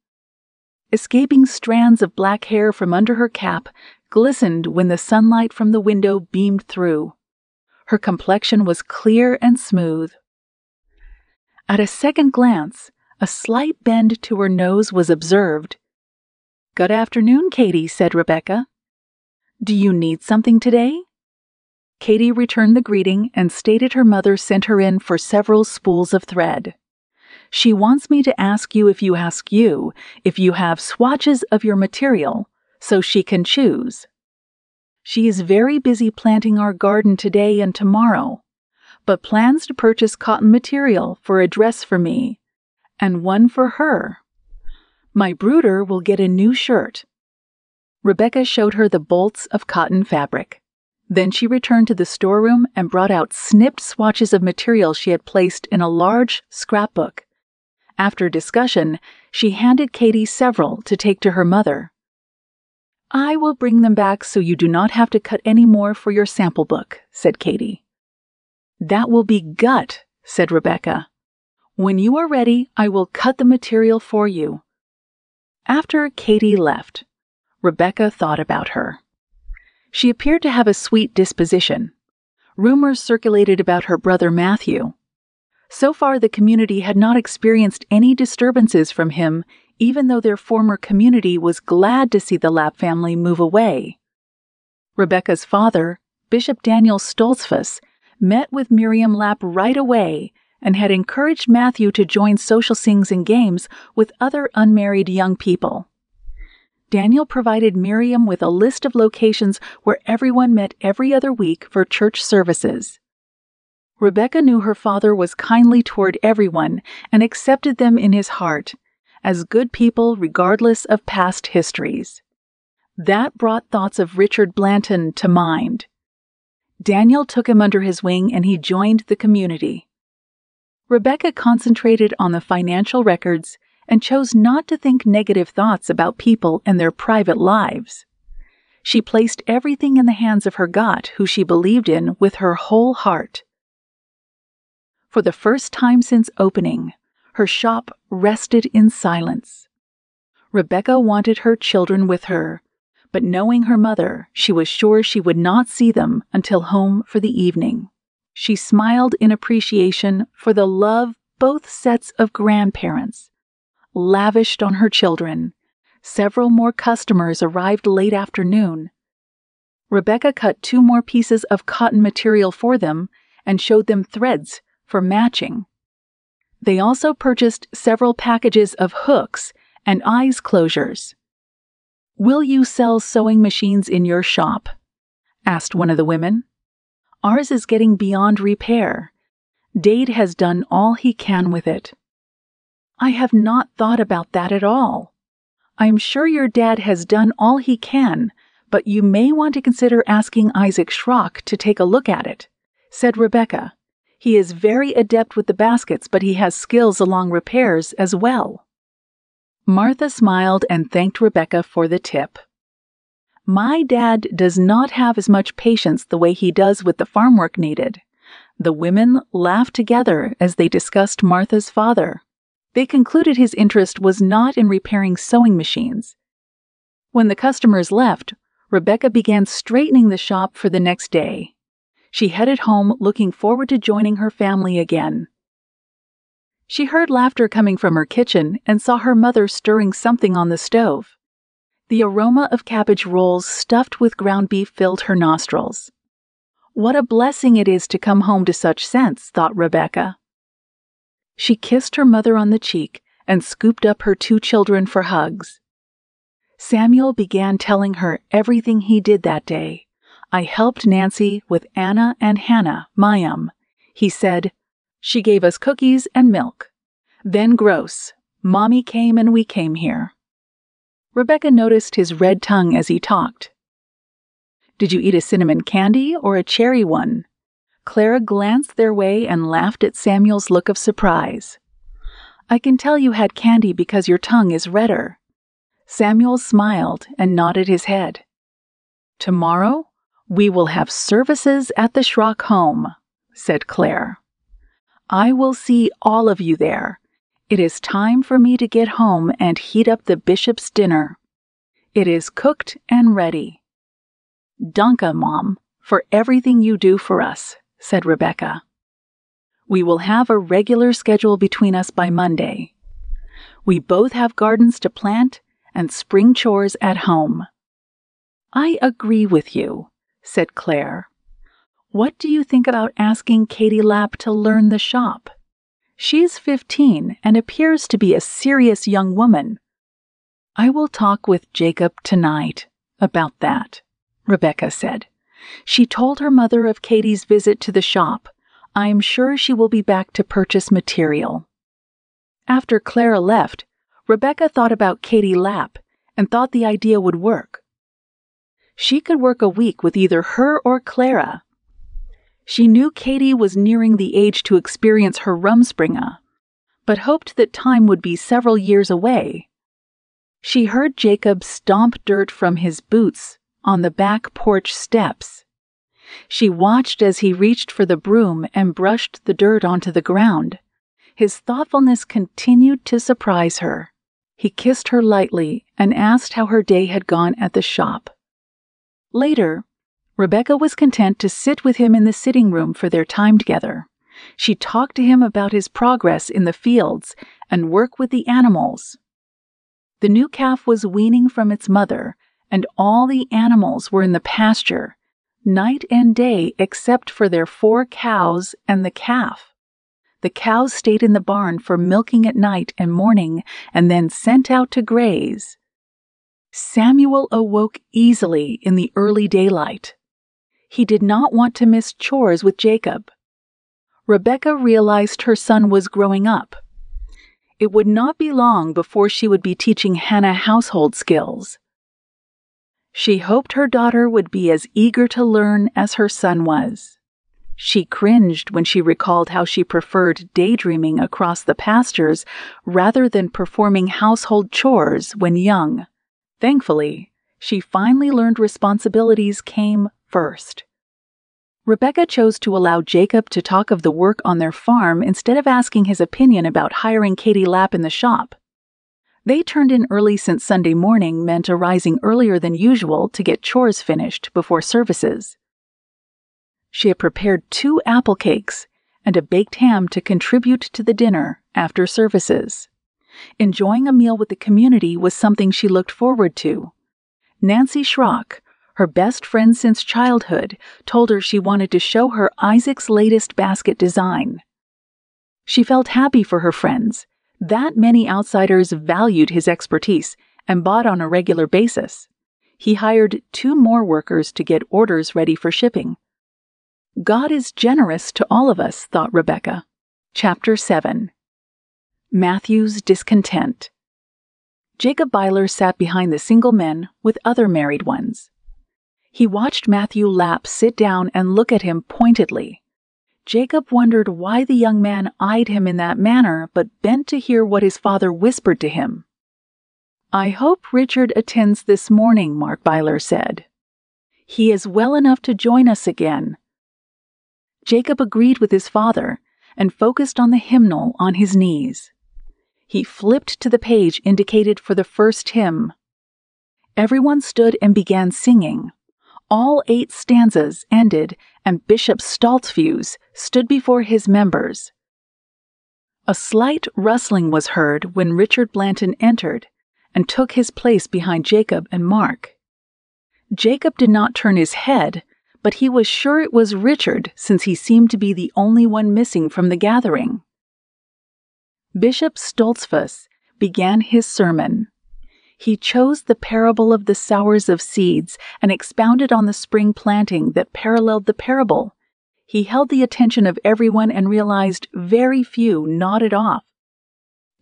Escaping strands of black hair from under her cap glistened when the sunlight from the window beamed through. Her complexion was clear and smooth. At a second glance, a slight bend to her nose was observed. "Good afternoon, Katie," said Rebekah. "Do you need something today?" Katie returned the greeting and stated her mother sent her in for several spools of thread. "She wants me to ask you if you have swatches of your material, so she can choose. She is very busy planting our garden today and tomorrow, but plans to purchase cotton material for a dress for me, and one for her. My brooder will get a new shirt." Rebekah showed her the bolts of cotton fabric. Then she returned to the storeroom and brought out snipped swatches of material she had placed in a large scrapbook. After discussion, she handed Katie several to take to her mother. "I will bring them back so you do not have to cut any more for your sample book," said Katie. "That will be gut," said Rebekah. "When you are ready, I will cut the material for you." After Katie left, Rebekah thought about her. She appeared to have a sweet disposition. Rumors circulated about her brother Matthew. So far, the community had not experienced any disturbances from him, even though their former community was glad to see the Lapp family move away. Rebekah's father, Bishop Daniel Stoltzfus, met with Miriam Lapp right away and had encouraged Matthew to join social sings and games with other unmarried young people. Daniel provided Miriam with a list of locations where everyone met every other week for church services. Rebekah knew her father was kindly toward everyone and accepted them in his heart, as good people regardless of past histories. That brought thoughts of Richard Blanton to mind. Daniel took him under his wing and he joined the community. Rebekah concentrated on the financial records and chose not to think negative thoughts about people and their private lives. She placed everything in the hands of her God, who she believed in with her whole heart. For the first time since opening, her shop rested in silence. Rebekah wanted her children with her, but knowing her mother, she was sure she would not see them until home for the evening. She smiled in appreciation for the love both sets of grandparents lavished on her children. Several more customers arrived late afternoon. Rebekah cut 2 more pieces of cotton material for them and showed them threads for matching. They also purchased several packages of hooks and eyes closures. "Will you sell sewing machines in your shop?" asked one of the women. "Ours is getting beyond repair. Dade has done all he can with it." "I have not thought about that at all. I'm sure your dad has done all he can, but you may want to consider asking Isaac Schrock to take a look at it," said Rebekah. "He is very adept with the baskets, but he has skills along repairs as well." Martha smiled and thanked Rebekah for the tip. "My dad does not have as much patience the way he does with the farm work needed." The women laughed together as they discussed Martha's father. They concluded his interest was not in repairing sewing machines. When the customers left, Rebekah began straightening the shop for the next day. She headed home looking forward to joining her family again. She heard laughter coming from her kitchen and saw her mother stirring something on the stove. The aroma of cabbage rolls stuffed with ground beef filled her nostrils. What a blessing it is to come home to such scents, thought Rebekah. She kissed her mother on the cheek and scooped up her 2 children for hugs. Samuel began telling her everything he did that day. "I helped Nancy with Anna and Hannah, Mayam," he said. "She gave us cookies and milk. Then gross. Mommy came and we came here." Rebekah noticed his red tongue as he talked. "Did you eat a cinnamon candy or a cherry one?" Clara glanced their way and laughed at Samuel's look of surprise. "I can tell you had candy because your tongue is redder." Samuel smiled and nodded his head. "Tomorrow? "We will have services at the Schrock home," said Claire. "I will see all of you there. It is time for me to get home and heat up the bishop's dinner. It is cooked and ready." "Danke, Mom, for everything you do for us," said Rebekah. "We will have a regular schedule between us by Monday. We both have gardens to plant and spring chores at home." "I agree with you," said Claire. "What do you think about asking Katie Lapp to learn the shop? She's 15 and appears to be a serious young woman." "I will talk with Jacob tonight about that," Rebekah said. She told her mother of Katie's visit to the shop. "I'm sure she will be back to purchase material." After Clara left, Rebekah thought about Katie Lapp and thought the idea would work. She could work a week with either her or Clara. She knew Katie was nearing the age to experience her Rumspringa, but hoped that time would be several years away. She heard Jacob stomp dirt from his boots on the back porch steps. She watched as he reached for the broom and brushed the dirt onto the ground. His thoughtfulness continued to surprise her. He kissed her lightly and asked how her day had gone at the shop. Later, Rebekah was content to sit with him in the sitting room for their time together. She talked to him about his progress in the fields and work with the animals. The new calf was weaning from its mother, and all the animals were in the pasture, night and day except for their 4 cows and the calf. The cows stayed in the barn for milking at night and morning and then sent out to graze. Samuel awoke easily in the early daylight. He did not want to miss chores with Jacob. Rebekah realized her son was growing up. It would not be long before she would be teaching Hannah household skills. She hoped her daughter would be as eager to learn as her son was. She cringed when she recalled how she preferred daydreaming across the pastures rather than performing household chores when young. Thankfully, she finally learned responsibilities came first. Rebekah chose to allow Jacob to talk of the work on their farm instead of asking his opinion about hiring Katie Lapp in the shop. They turned in early since Sunday morning meant arising earlier than usual to get chores finished before services. She had prepared 2 apple cakes and a baked ham to contribute to the dinner after services. Enjoying a meal with the community was something she looked forward to. Nancy Schrock, her best friend since childhood, told her she wanted to show her Isaac's latest basket design. She felt happy for her friends. That many outsiders valued his expertise and bought on a regular basis. He hired 2 more workers to get orders ready for shipping. God is generous to all of us, thought Rebekah. Chapter 7. Matthew's Discontent. Jacob Byler sat behind the single men with other married ones. He watched Matthew Lapp sit down and look at him pointedly. Jacob wondered why the young man eyed him in that manner, but bent to hear what his father whispered to him. "I hope Richard attends this morning," Mark Byler said. "He is well enough to join us again." Jacob agreed with his father and focused on the hymnal on his knees. He flipped to the page indicated for the first hymn. Everyone stood and began singing. All 8 stanzas ended, and Bishop Stoltzfus stood before his members. A slight rustling was heard when Richard Blanton entered and took his place behind Jacob and Mark. Jacob did not turn his head, but he was sure it was Richard since he seemed to be the only one missing from the gathering. Bishop Stoltzfus began his sermon. He chose the parable of the sowers of seeds and expounded on the spring planting that paralleled the parable. He held the attention of everyone and realized very few nodded off.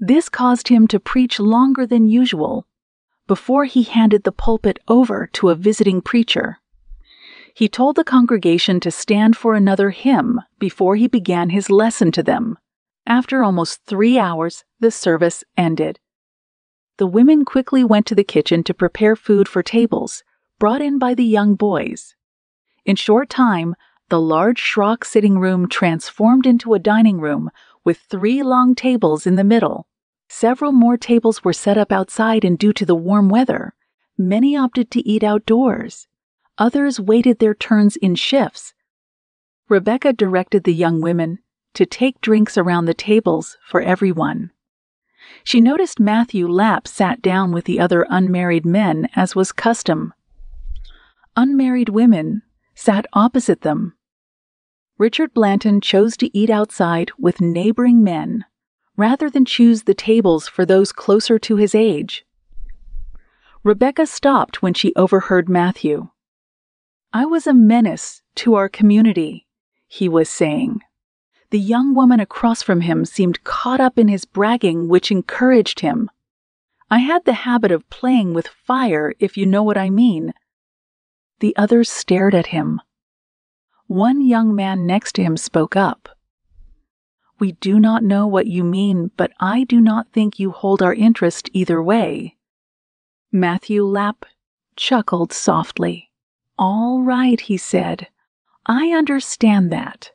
This caused him to preach longer than usual before he handed the pulpit over to a visiting preacher. He told the congregation to stand for another hymn before he began his lesson to them. After almost 3 hours, the service ended. The women quickly went to the kitchen to prepare food for tables, brought in by the young boys. In short time, the large schrock sitting room transformed into a dining room with 3 long tables in the middle. Several more tables were set up outside, and due to the warm weather, many opted to eat outdoors. Others waited their turns in shifts. Rebekah directed the young women to take drinks around the tables for everyone. She noticed Matthew Lapp sat down with the other unmarried men, as was custom. Unmarried women sat opposite them. Richard Blanton chose to eat outside with neighboring men, rather than choose the tables for those closer to his age. Rebekah stopped when she overheard Matthew. "I was a menace to our community," he was saying. The young woman across from him seemed caught up in his bragging, which encouraged him. "I had the habit of playing with fire, if you know what I mean." The others stared at him. One young man next to him spoke up. "We do not know what you mean, but I do not think you hold our interest either way." Matthew Lapp chuckled softly. "All right," he said. "I understand that."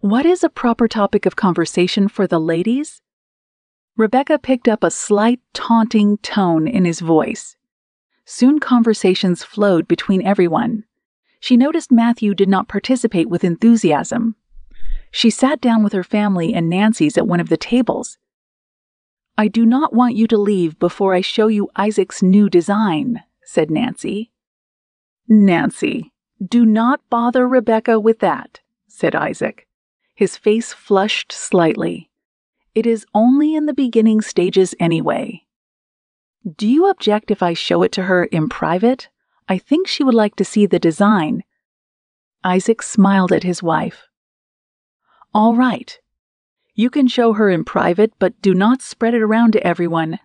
"What is a proper topic of conversation for the ladies?" Rebekah picked up a slight taunting tone in his voice. Soon conversations flowed between everyone. She noticed Matthew did not participate with enthusiasm. She sat down with her family and Nancy's at one of the tables. "I do not want you to leave before I show you Isaac's new design," said Nancy. "Nancy, do not bother Rebekah with that," said Isaac. His face flushed slightly. "It is only in the beginning stages anyway." "Do you object if I show it to her in private? I think she would like to see the design." Isaac smiled at his wife. "All right. You can show her in private, but do not spread it around to everyone.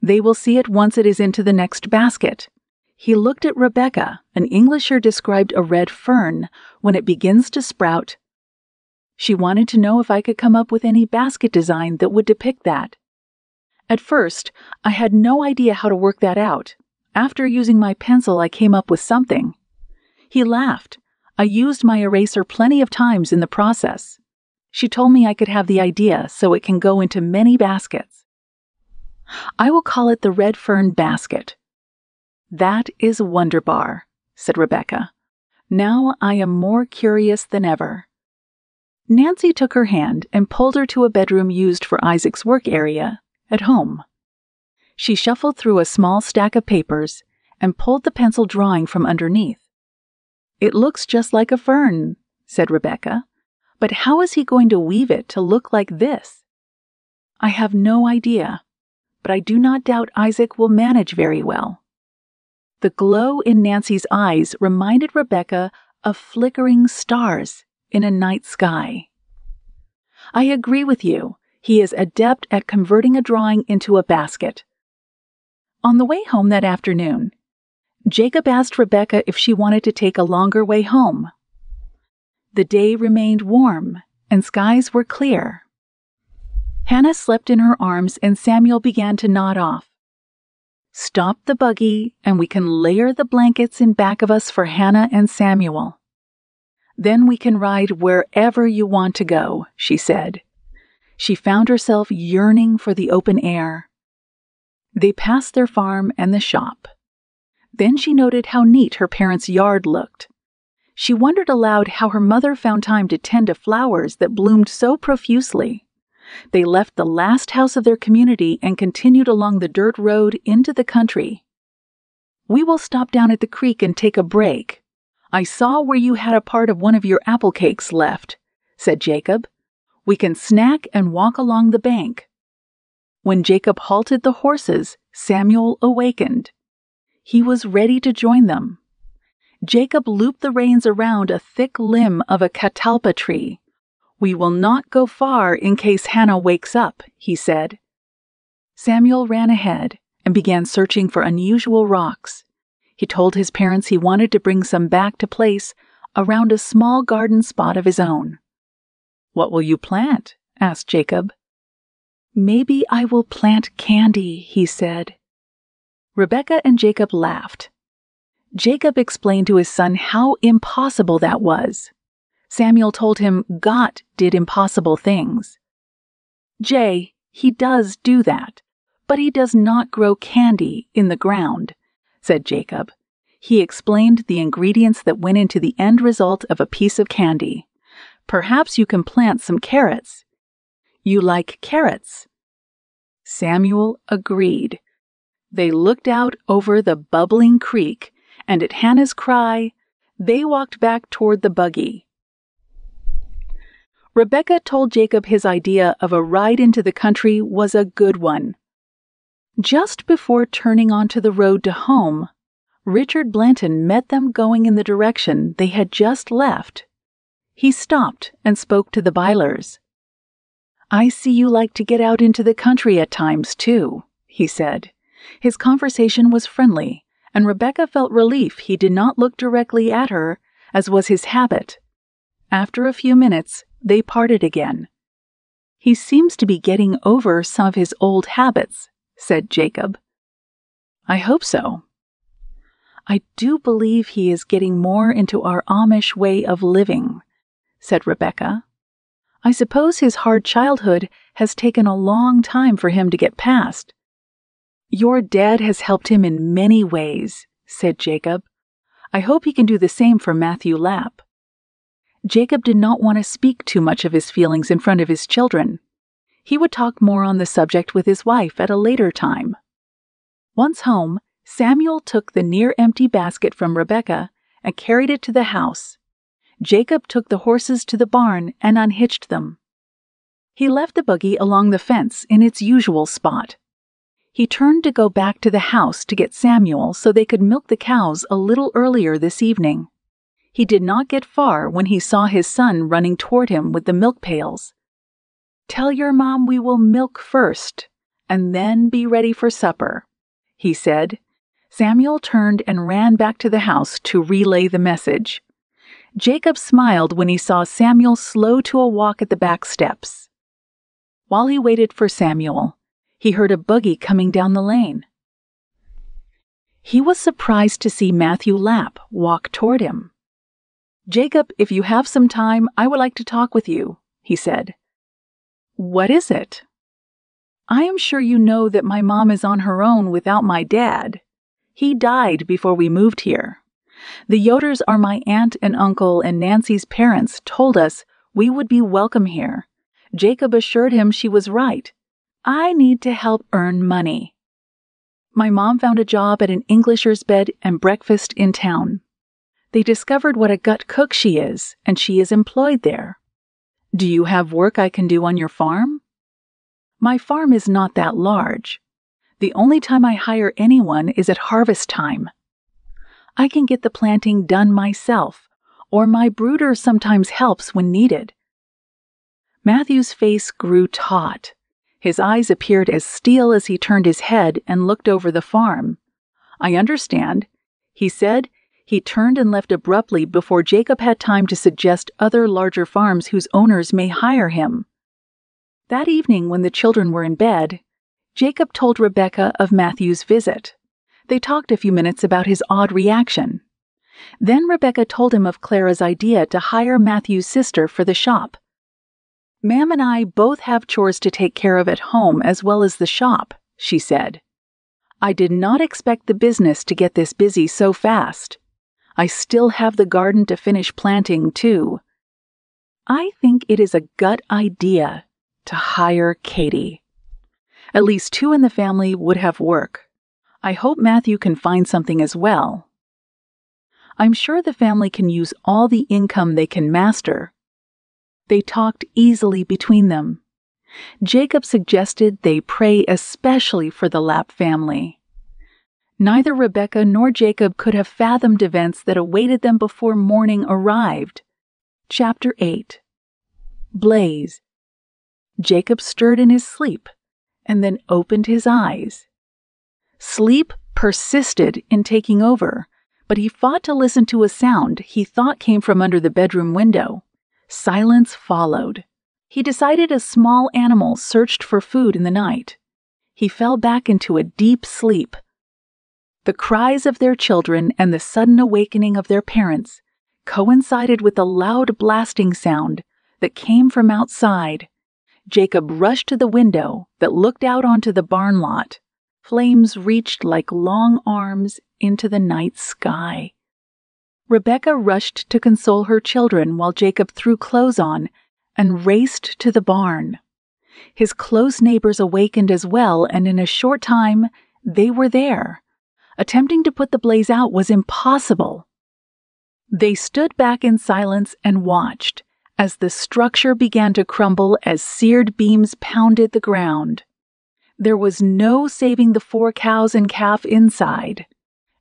They will see it once it is into the next basket." He looked at Rebekah. An Englisher described a red fern when it begins to sprout. She wanted to know if I could come up with any basket design that would depict that. At first, I had no idea how to work that out. After using my pencil, I came up with something. He laughed. I used my eraser plenty of times in the process. She told me I could have the idea so it can go into many baskets. "I will call it the Red Fern Basket." "That is wonderbar," said Rebekah. "Now I am more curious than ever." Nancy took her hand and pulled her to a bedroom used for Isaac's work area at home. She shuffled through a small stack of papers and pulled the pencil drawing from underneath. "It looks just like a fern," said Rebekah. "But how is he going to weave it to look like this?" "I have no idea, but I do not doubt Isaac will manage very well." The glow in Nancy's eyes reminded Rebekah of flickering stars in a night sky. "I agree with you. He is adept at converting a drawing into a basket." On the way home that afternoon, Jacob asked Rebekah if she wanted to take a longer way home. The day remained warm, and skies were clear. Hannah slept in her arms, and Samuel began to nod off. "Stop the buggy, and we can layer the blankets in back of us for Hannah and Samuel. Then we can ride wherever you want to go," she said. She found herself yearning for the open air. They passed their farm and the shop. Then she noted how neat her parents' yard looked. She wondered aloud how her mother found time to tend to flowers that bloomed so profusely. They left the last house of their community and continued along the dirt road into the country. "We will stop down at the creek and take a break. I saw where you had a part of one of your apple cakes left," said Jacob. "We can snack and walk along the bank." When Jacob halted the horses, Samuel awakened. He was ready to join them. Jacob looped the reins around a thick limb of a catalpa tree. "We will not go far in case Hannah wakes up," he said. Samuel ran ahead and began searching for unusual rocks. He told his parents he wanted to bring some back to place around a small garden spot of his own. "What will you plant?" asked Jacob. "Maybe I will plant candy," he said. Rebekah and Jacob laughed. Jacob explained to his son how impossible that was. Samuel told him God did impossible things. Jay, he does do that, but he does not grow candy in the ground, said Jacob. He explained the ingredients that went into the end result of a piece of candy. Perhaps you can plant some carrots. You like carrots? Samuel agreed. They looked out over the bubbling creek, and at Hannah's cry, they walked back toward the buggy. Rebekah told Jacob his idea of a ride into the country was a good one. Just before turning onto the road to home, Richard Blanton met them going in the direction they had just left. He stopped and spoke to the Bylers. "I see you like to get out into the country at times, too," he said. His conversation was friendly, and Rebekah felt relief he did not look directly at her, as was his habit. After a few minutes, they parted again. "He seems to be getting over some of his old habits," said Jacob. "I hope so." "I do believe he is getting more into our Amish way of living," said Rebekah. "I suppose his hard childhood has taken a long time for him to get past." "Your dad has helped him in many ways," said Jacob. "I hope he can do the same for Matthew Lapp." Jacob did not want to speak too much of his feelings in front of his children. He would talk more on the subject with his wife at a later time. Once home, Samuel took the near-empty basket from Rebekah and carried it to the house. Jacob took the horses to the barn and unhitched them. He left the buggy along the fence in its usual spot. He turned to go back to the house to get Samuel so they could milk the cows a little earlier this evening. He did not get far when he saw his son running toward him with the milk pails. "Tell your mom we will milk first, and then be ready for supper," he said. Samuel turned and ran back to the house to relay the message. Jacob smiled when he saw Samuel slow to a walk at the back steps. While he waited for Samuel, he heard a buggy coming down the lane. He was surprised to see Matthew Lapp walk toward him. "Jacob, if you have some time, I would like to talk with you," he said. "What is it?" "I am sure you know that my mom is on her own without my dad. He died before we moved here. The Yoders are my aunt and uncle, and Nancy's parents told us we would be welcome here. Jacob assured him she was right. I need to help earn money. My mom found a job at an Englisher's bed and breakfast in town. They discovered what a gut cook she is, and she is employed there. Do you have work I can do on your farm? My farm is not that large. The only time I hire anyone is at harvest time. I can get the planting done myself, or my brooder sometimes helps when needed." Matthew's face grew taut. His eyes appeared as steel as he turned his head and looked over the farm. "I understand," he said. He turned and left abruptly before Jacob had time to suggest other larger farms whose owners may hire him. That evening, when the children were in bed, Jacob told Rebekah of Matthew's visit. They talked a few minutes about his odd reaction. Then Rebekah told him of Clara's idea to hire Matthew's sister for the shop. "Ma'am and I both have chores to take care of at home as well as the shop," she said. "I did not expect the business to get this busy so fast. I still have the garden to finish planting, too. I think it is a gut idea to hire Katie. At least 2 in the family would have work. I hope Matthew can find something as well. I'm sure the family can use all the income they can master." They talked easily between them. Jacob suggested they pray especially for the Lapp family. Neither Rebekah nor Jacob could have fathomed events that awaited them before morning arrived. Chapter 8. Blaze. Jacob stirred in his sleep and then opened his eyes. Sleep persisted in taking over, but he fought to listen to a sound he thought came from under the bedroom window. Silence followed. He decided a small animal searched for food in the night. He fell back into a deep sleep. The cries of their children and the sudden awakening of their parents coincided with the loud blasting sound that came from outside. Jacob rushed to the window that looked out onto the barn lot. Flames reached like long arms into the night sky. Rebekah rushed to console her children while Jacob threw clothes on and raced to the barn. His close neighbors awakened as well, and in a short time they were there. Attempting to put the blaze out was impossible. They stood back in silence and watched as the structure began to crumble as seared beams pounded the ground. There was no saving the 4 cows and calf inside.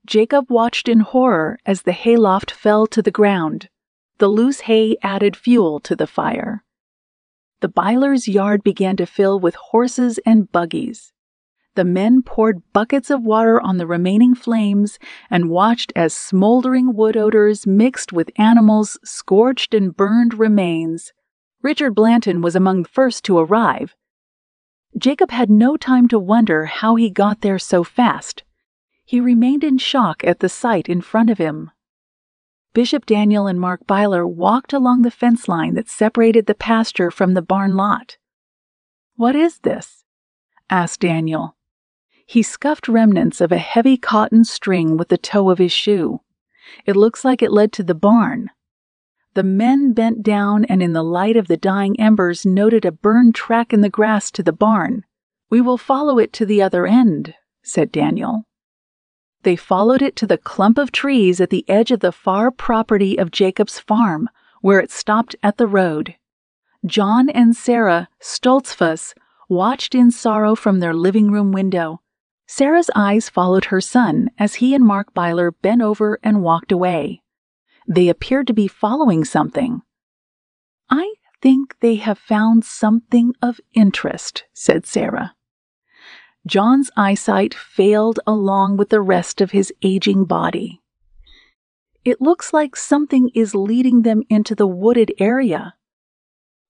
Jacob watched in horror as the hayloft fell to the ground. The loose hay added fuel to the fire. The Byler's yard began to fill with horses and buggies. The men poured buckets of water on the remaining flames and watched as smoldering wood odors mixed with animals' scorched and burned remains. Richard Blanton was among the first to arrive. Jacob had no time to wonder how he got there so fast. He remained in shock at the sight in front of him. Bishop Daniel and Mark Byler walked along the fence line that separated the pasture from the barn lot. "What is this?" asked Daniel. He scuffed remnants of a heavy cotton string with the toe of his shoe. It looks like it led to the barn. The men bent down and in the light of the dying embers noted a burned track in the grass to the barn. "We will follow it to the other end," said Daniel. They followed it to the clump of trees at the edge of the far property of Jacob's farm, where it stopped at the road. John and Sarah Stoltzfus watched in sorrow from their living room window. Sarah's eyes followed her son as he and Mark Byler bent over and walked away. They appeared to be following something. "I think they have found something of interest," said Sarah. John's eyesight failed along with the rest of his aging body. "It looks like something is leading them into the wooded area.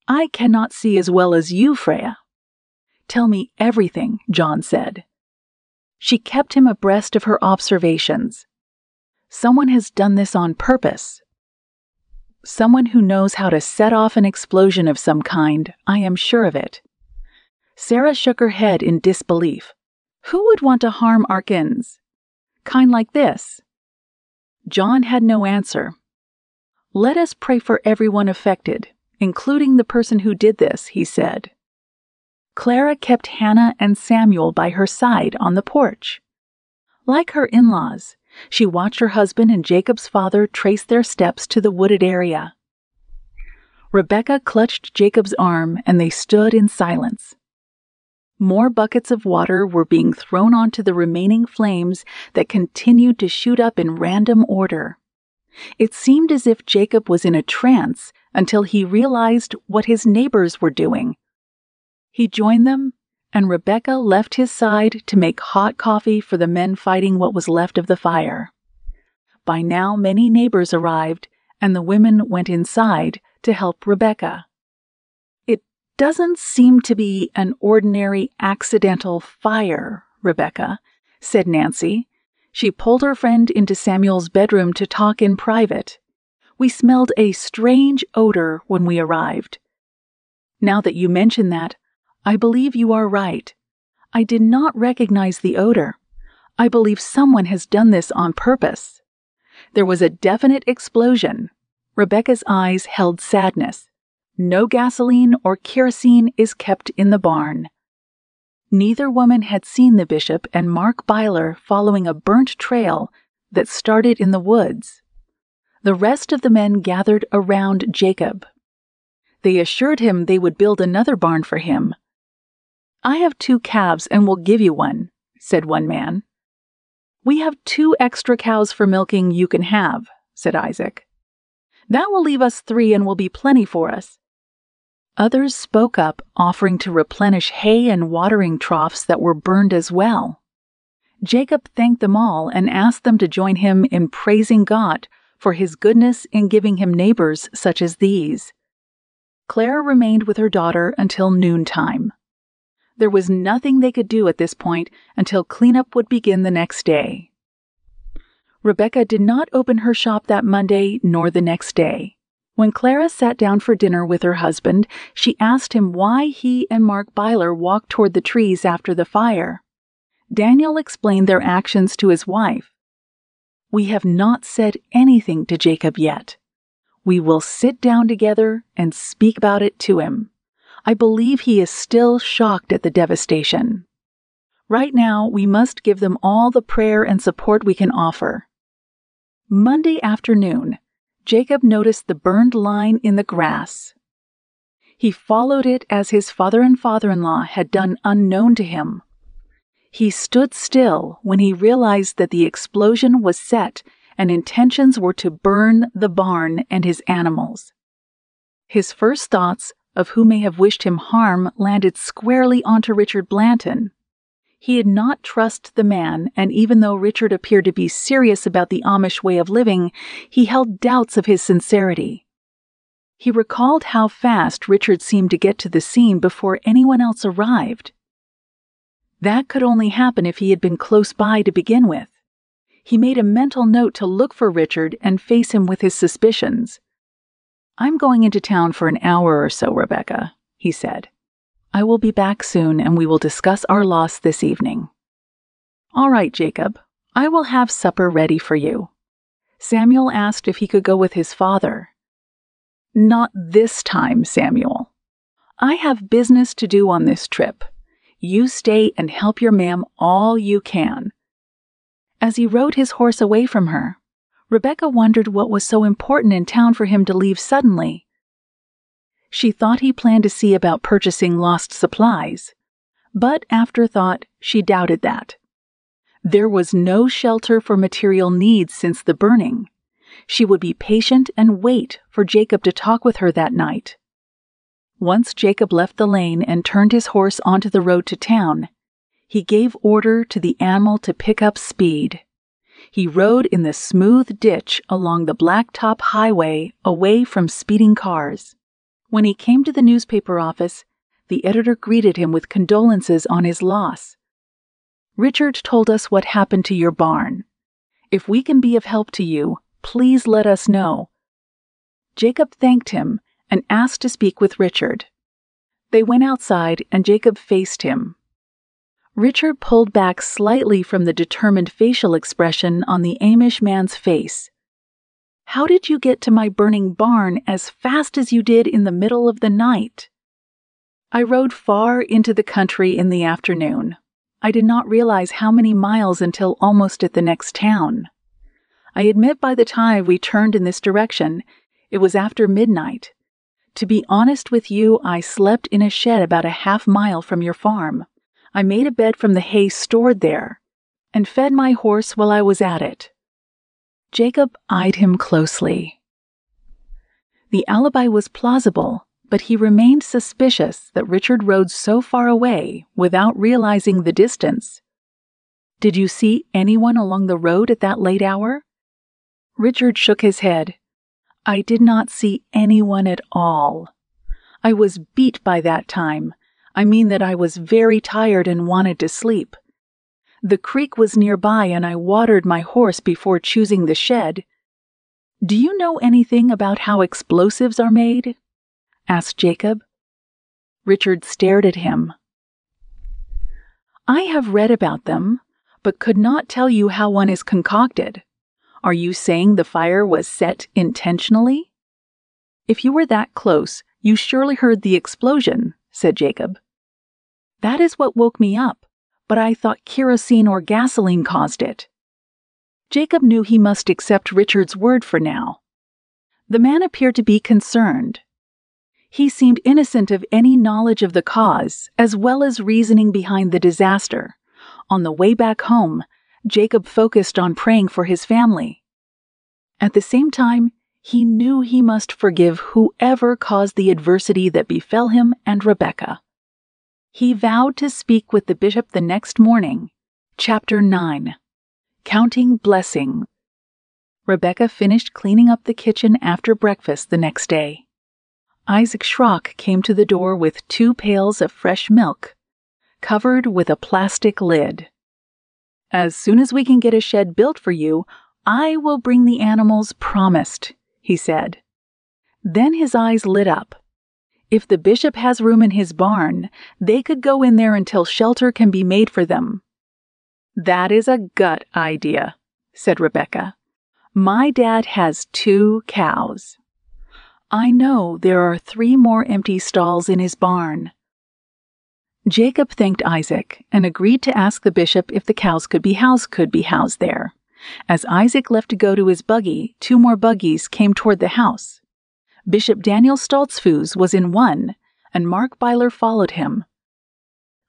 I cannot see as well as you, Freya." "Tell me everything," John said. She kept him abreast of her observations. "Someone has done this on purpose. Someone who knows how to set off an explosion of some kind, I am sure of it." Sarah shook her head in disbelief. "Who would want to harm Arkans? Kind like this?" John had no answer. "Let us pray for everyone affected, including the person who did this," he said. Clara kept Hannah and Samuel by her side on the porch. Like her in-laws, she watched her husband and Jacob's father trace their steps to the wooded area. Rebekah clutched Jacob's arm and they stood in silence. More buckets of water were being thrown onto the remaining flames that continued to shoot up in random order. It seemed as if Jacob was in a trance until he realized what his neighbors were doing. He joined them, and Rebekah left his side to make hot coffee for the men fighting what was left of the fire. By now, many neighbors arrived, and the women went inside to help Rebekah. "It doesn't seem to be an ordinary accidental fire, Rebekah," said Nancy. She pulled her friend into Samuel's bedroom to talk in private. "We smelled a strange odor when we arrived. Now that you mention that, I believe you are right. I did not recognize the odor. I believe someone has done this on purpose." There was a definite explosion. Rebekah's eyes held sadness. No gasoline or kerosene is kept in the barn. Neither woman had seen the bishop and Mark Byler following a burnt trail that started in the woods. The rest of the men gathered around Jacob. They assured him they would build another barn for him. "I have 2 calves and will give you one," said one man. "We have 2 extra cows for milking you can have," said Isaac. "That will leave us 3 and will be plenty for us." Others spoke up, offering to replenish hay and watering troughs that were burned as well. Jacob thanked them all and asked them to join him in praising God for his goodness in giving him neighbors such as these. Clara remained with her daughter until noontime. There was nothing they could do at this point until cleanup would begin the next day. Rebekah did not open her shop that Monday nor the next day. When Clara sat down for dinner with her husband, she asked him why he and Mark Byler walked toward the trees after the fire. Daniel explained their actions to his wife. "We have not said anything to Jacob yet. We will sit down together and speak about it to him. I believe he is still shocked at the devastation. Right now, we must give them all the prayer and support we can offer." Monday afternoon, Jacob noticed the burned line in the grass. He followed it as his father and father-in-law had done unknown to him. He stood still when he realized that the explosion was set and intentions were to burn the barn and his animals. His first thoughts of who may have wished him harm landed squarely onto Richard Blanton. He did not trust the man, and even though Richard appeared to be serious about the Amish way of living, he held doubts of his sincerity. He recalled how fast Richard seemed to get to the scene before anyone else arrived. That could only happen if he had been close by to begin with. He made a mental note to look for Richard and face him with his suspicions. "I'm going into town for an hour or so, Rebekah," he said. "I will be back soon and we will discuss our loss this evening." "All right, Jacob. I will have supper ready for you." Samuel asked if he could go with his father. "Not this time, Samuel. I have business to do on this trip. You stay and help your ma'am all you can." As he rode his horse away from her, Rebekah wondered what was so important in town for him to leave suddenly. She thought he planned to see about purchasing lost supplies, but after thought, she doubted that. There was no shelter for material needs since the burning. She would be patient and wait for Jacob to talk with her that night. Once Jacob left the lane and turned his horse onto the road to town, he gave order to the animal to pick up speed. He rode in the smooth ditch along the blacktop highway away from speeding cars. When he came to the newspaper office, the editor greeted him with condolences on his loss. "Richard told us what happened to your barn. If we can be of help to you, please let us know." Jacob thanked him and asked to speak with Richard. They went outside and Jacob faced him. Richard pulled back slightly from the determined facial expression on the Amish man's face. "How did you get to my burning barn as fast as you did in the middle of the night?" "I rode far into the country in the afternoon. I did not realize how many miles until almost at the next town. I admit by the time we turned in this direction, it was after midnight. To be honest with you, I slept in a shed about a half-mile from your farm. I made a bed from the hay stored there, and fed my horse while I was at it." Jacob eyed him closely. The alibi was plausible, but he remained suspicious that Richard rode so far away without realizing the distance. "Did you see anyone along the road at that late hour?" Richard shook his head. "I did not see anyone at all. I was beat by that time. I mean that I was very tired and wanted to sleep. The creek was nearby and I watered my horse before choosing the shed." "Do you know anything about how explosives are made?" asked Jacob. Richard stared at him. "I have read about them, but could not tell you how one is concocted. Are you saying the fire was set intentionally?" "If you were that close, you surely heard the explosion," said Jacob. "That is what woke me up, but I thought kerosene or gasoline caused it." Jacob knew he must accept Richard's word for now. The man appeared to be concerned. He seemed innocent of any knowledge of the cause, as well as reasoning behind the disaster. On the way back home, Jacob focused on praying for his family. At the same time, he knew he must forgive whoever caused the adversity that befell him and Rebekah. He vowed to speak with the bishop the next morning. Chapter 9. Counting Blessing. Rebekah finished cleaning up the kitchen after breakfast the next day. Isaac Schrock came to the door with 2 pails of fresh milk, covered with a plastic lid. "As soon as we can get a shed built for you, "I will bring the animals promised," he said. Then his eyes lit up. If the bishop has room in his barn, they could go in there until shelter can be made for them. "That is a gut idea," said Rebekah. "My dad has 2 cows. I know there are 3 more empty stalls in his barn." Jacob thanked Isaac and agreed to ask the bishop if the cows could be housed there. As Isaac left to go to his buggy, 2 more buggies came toward the house. Bishop Daniel Stoltzfus was in one, and Mark Byler followed him.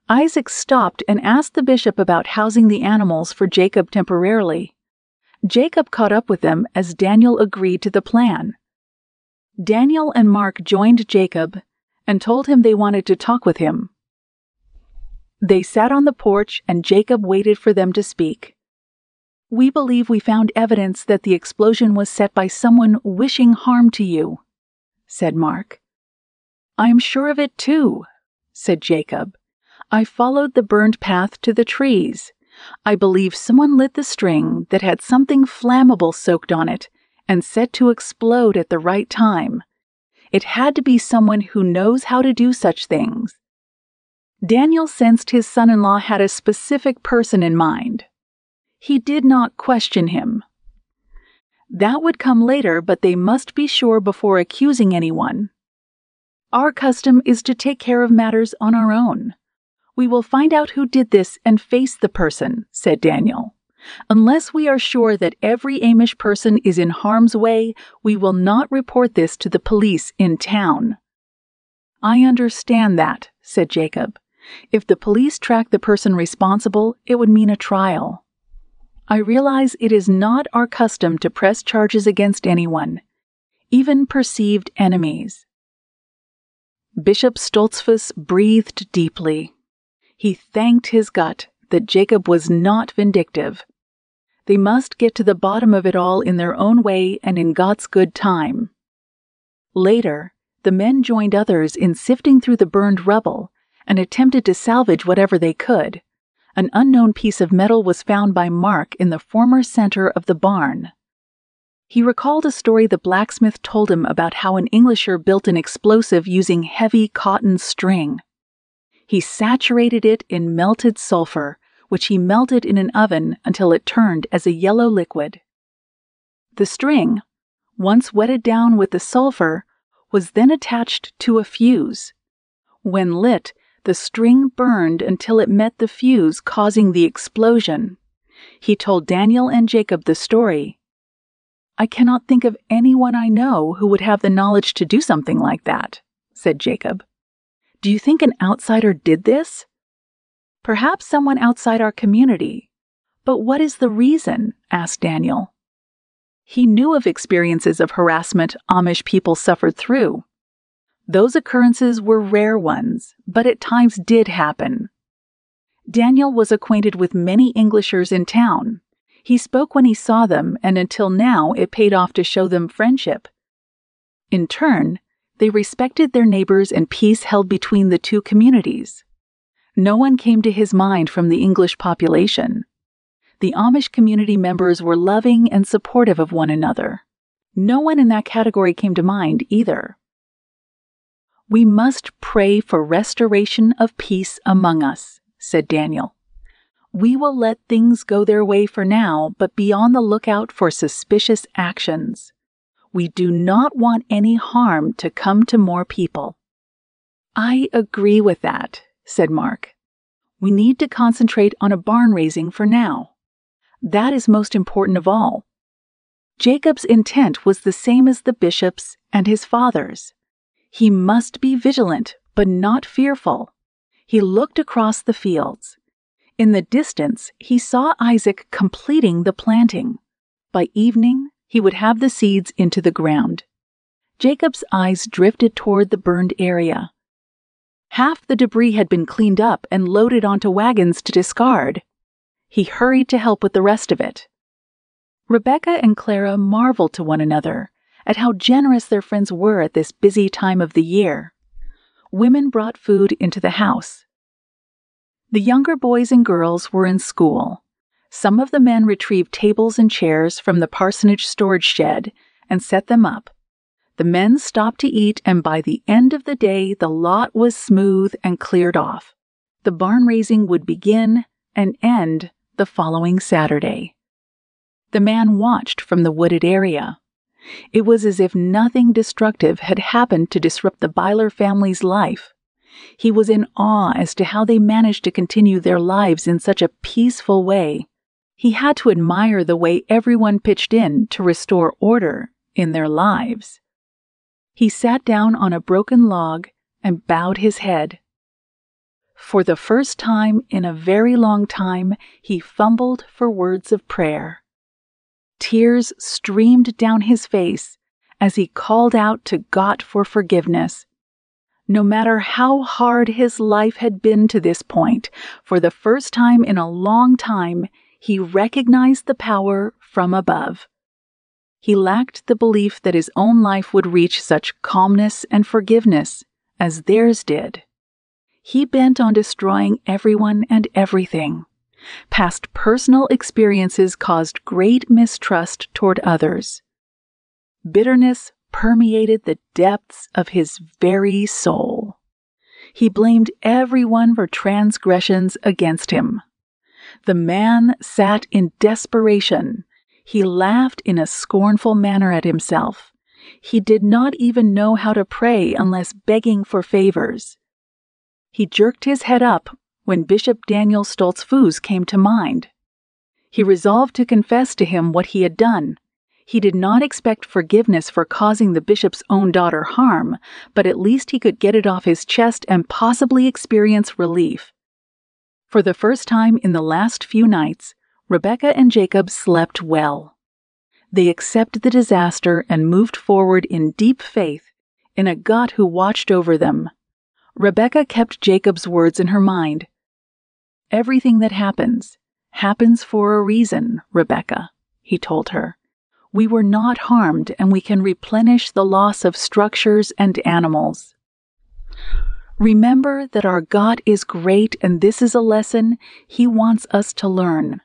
Isaac stopped and asked the bishop about housing the animals for Jacob temporarily. Jacob caught up with them as Daniel agreed to the plan. Daniel and Mark joined Jacob and told him they wanted to talk with him. They sat on the porch and Jacob waited for them to speak. "We believe we found evidence that the explosion was set by someone wishing harm to you," said Mark. "I am sure of it too," said Jacob. "I followed the burned path to the trees. I believe someone lit the string that had something flammable soaked on it and set to explode at the right time. It had to be someone who knows how to do such things." Daniel sensed his son-in-law had a specific person in mind. He did not question him. That would come later, but they must be sure before accusing anyone. "Our custom is to take care of matters on our own. We will find out who did this and face the person," said Daniel. "Unless we are sure that every Amish person is in harm's way, we will not report this to the police in town." "I understand that," said Jacob. "If the police track the person responsible, it would mean a trial. I realize it is not our custom to press charges against anyone, even perceived enemies." Bishop Stoltzfus breathed deeply. He thanked his gut that Jacob was not vindictive. They must get to the bottom of it all in their own way and in God's good time. Later, the men joined others in sifting through the burned rubble and attempted to salvage whatever they could. An unknown piece of metal was found by Mark in the former center of the barn. He recalled a story the blacksmith told him about how an Englisher built an explosive using heavy cotton string. He saturated it in melted sulfur, which he melted in an oven until it turned as a yellow liquid. The string, once wetted down with the sulfur, was then attached to a fuse. When lit, the string burned until it met the fuse, causing the explosion. He told Daniel and Jacob the story. "I cannot think of anyone I know who would have the knowledge to do something like that," said Jacob. "Do you think an outsider did this?" "Perhaps someone outside our community. But what is the reason?" asked Daniel. He knew of experiences of harassment Amish people suffered through. Those occurrences were rare ones, but at times did happen. Daniel was acquainted with many Englishers in town. He spoke when he saw them, and until now it paid off to show them friendship. In turn, they respected their neighbors and peace held between the 2 communities. No one came to his mind from the English population. The Amish community members were loving and supportive of one another. No one in that category came to mind either. "We must pray for restoration of peace among us," said Daniel. "We will let things go their way for now, but be on the lookout for suspicious actions. We do not want any harm to come to more people." "I agree with that," said Mark. "We need to concentrate on a barn raising for now. That is most important of all." Jacob's intent was the same as the bishop's and his father's. He must be vigilant, but not fearful. He looked across the fields. In the distance, he saw Isaac completing the planting. By evening, he would have the seeds into the ground. Jacob's eyes drifted toward the burned area. Half the debris had been cleaned up and loaded onto wagons to discard. He hurried to help with the rest of it. Rebekah and Clara marveled to one another at how generous their friends were at this busy time of the year. Women brought food into the house. The younger boys and girls were in school. Some of the men retrieved tables and chairs from the parsonage storage shed and set them up. The men stopped to eat, and by the end of the day, the lot was smooth and cleared off. The barn raising would begin and end the following Saturday. The man watched from the wooded area. It was as if nothing destructive had happened to disrupt the Byler family's life. He was in awe as to how they managed to continue their lives in such a peaceful way. He had to admire the way everyone pitched in to restore order in their lives. He sat down on a broken log and bowed his head. For the first time in a very long time, he fumbled for words of prayer. Tears streamed down his face as he called out to God for forgiveness. No matter how hard his life had been to this point, for the first time in a long time, he recognized the power from above. He lacked the belief that his own life would reach such calmness and forgiveness as theirs did. He bent on destroying everyone and everything. Past personal experiences caused great mistrust toward others. Bitterness permeated the depths of his very soul. He blamed everyone for transgressions against him. The man sat in desperation. He laughed in a scornful manner at himself. He did not even know how to pray unless begging for favors. He jerked his head up when Bishop Daniel Stoltz-Foos came to mind. He resolved to confess to him what he had done. He did not expect forgiveness for causing the bishop's own daughter harm, but at least he could get it off his chest and possibly experience relief. For the first time in the last few nights, Rebekah and Jacob slept well. They accepted the disaster and moved forward in deep faith in a God who watched over them. Rebekah kept Jacob's words in her mind. "Everything that happens for a reason, Rebekah," he told her. "We were not harmed, and we can replenish the loss of structures and animals. Remember that our God is great, and this is a lesson He wants us to learn."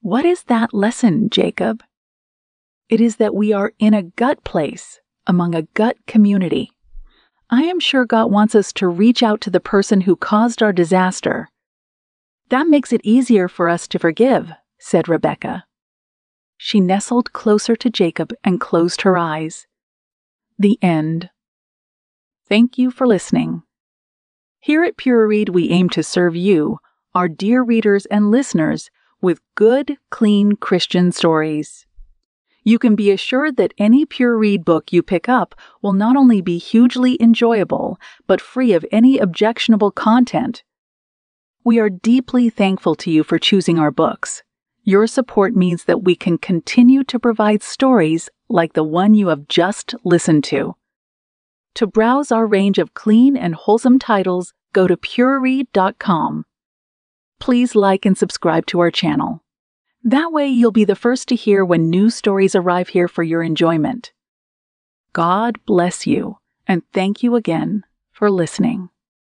"What is that lesson, Jacob?" "It is that we are in a gut place, among a gut community. I am sure God wants us to reach out to the person who caused our disaster." "That makes it easier for us to forgive," said Rebekah. She nestled closer to Jacob and closed her eyes. The end. Thank you for listening. Here at PureRead, we aim to serve you, our dear readers and listeners, with good, clean Christian stories. You can be assured that any PureRead book you pick up will not only be hugely enjoyable, but free of any objectionable content. We are deeply thankful to you for choosing our books. Your support means that we can continue to provide stories like the one you have just listened to. To browse our range of clean and wholesome titles, go to pureread.com. Please like and subscribe to our channel. That way you'll be the first to hear when new stories arrive here for your enjoyment. God bless you, and thank you again for listening.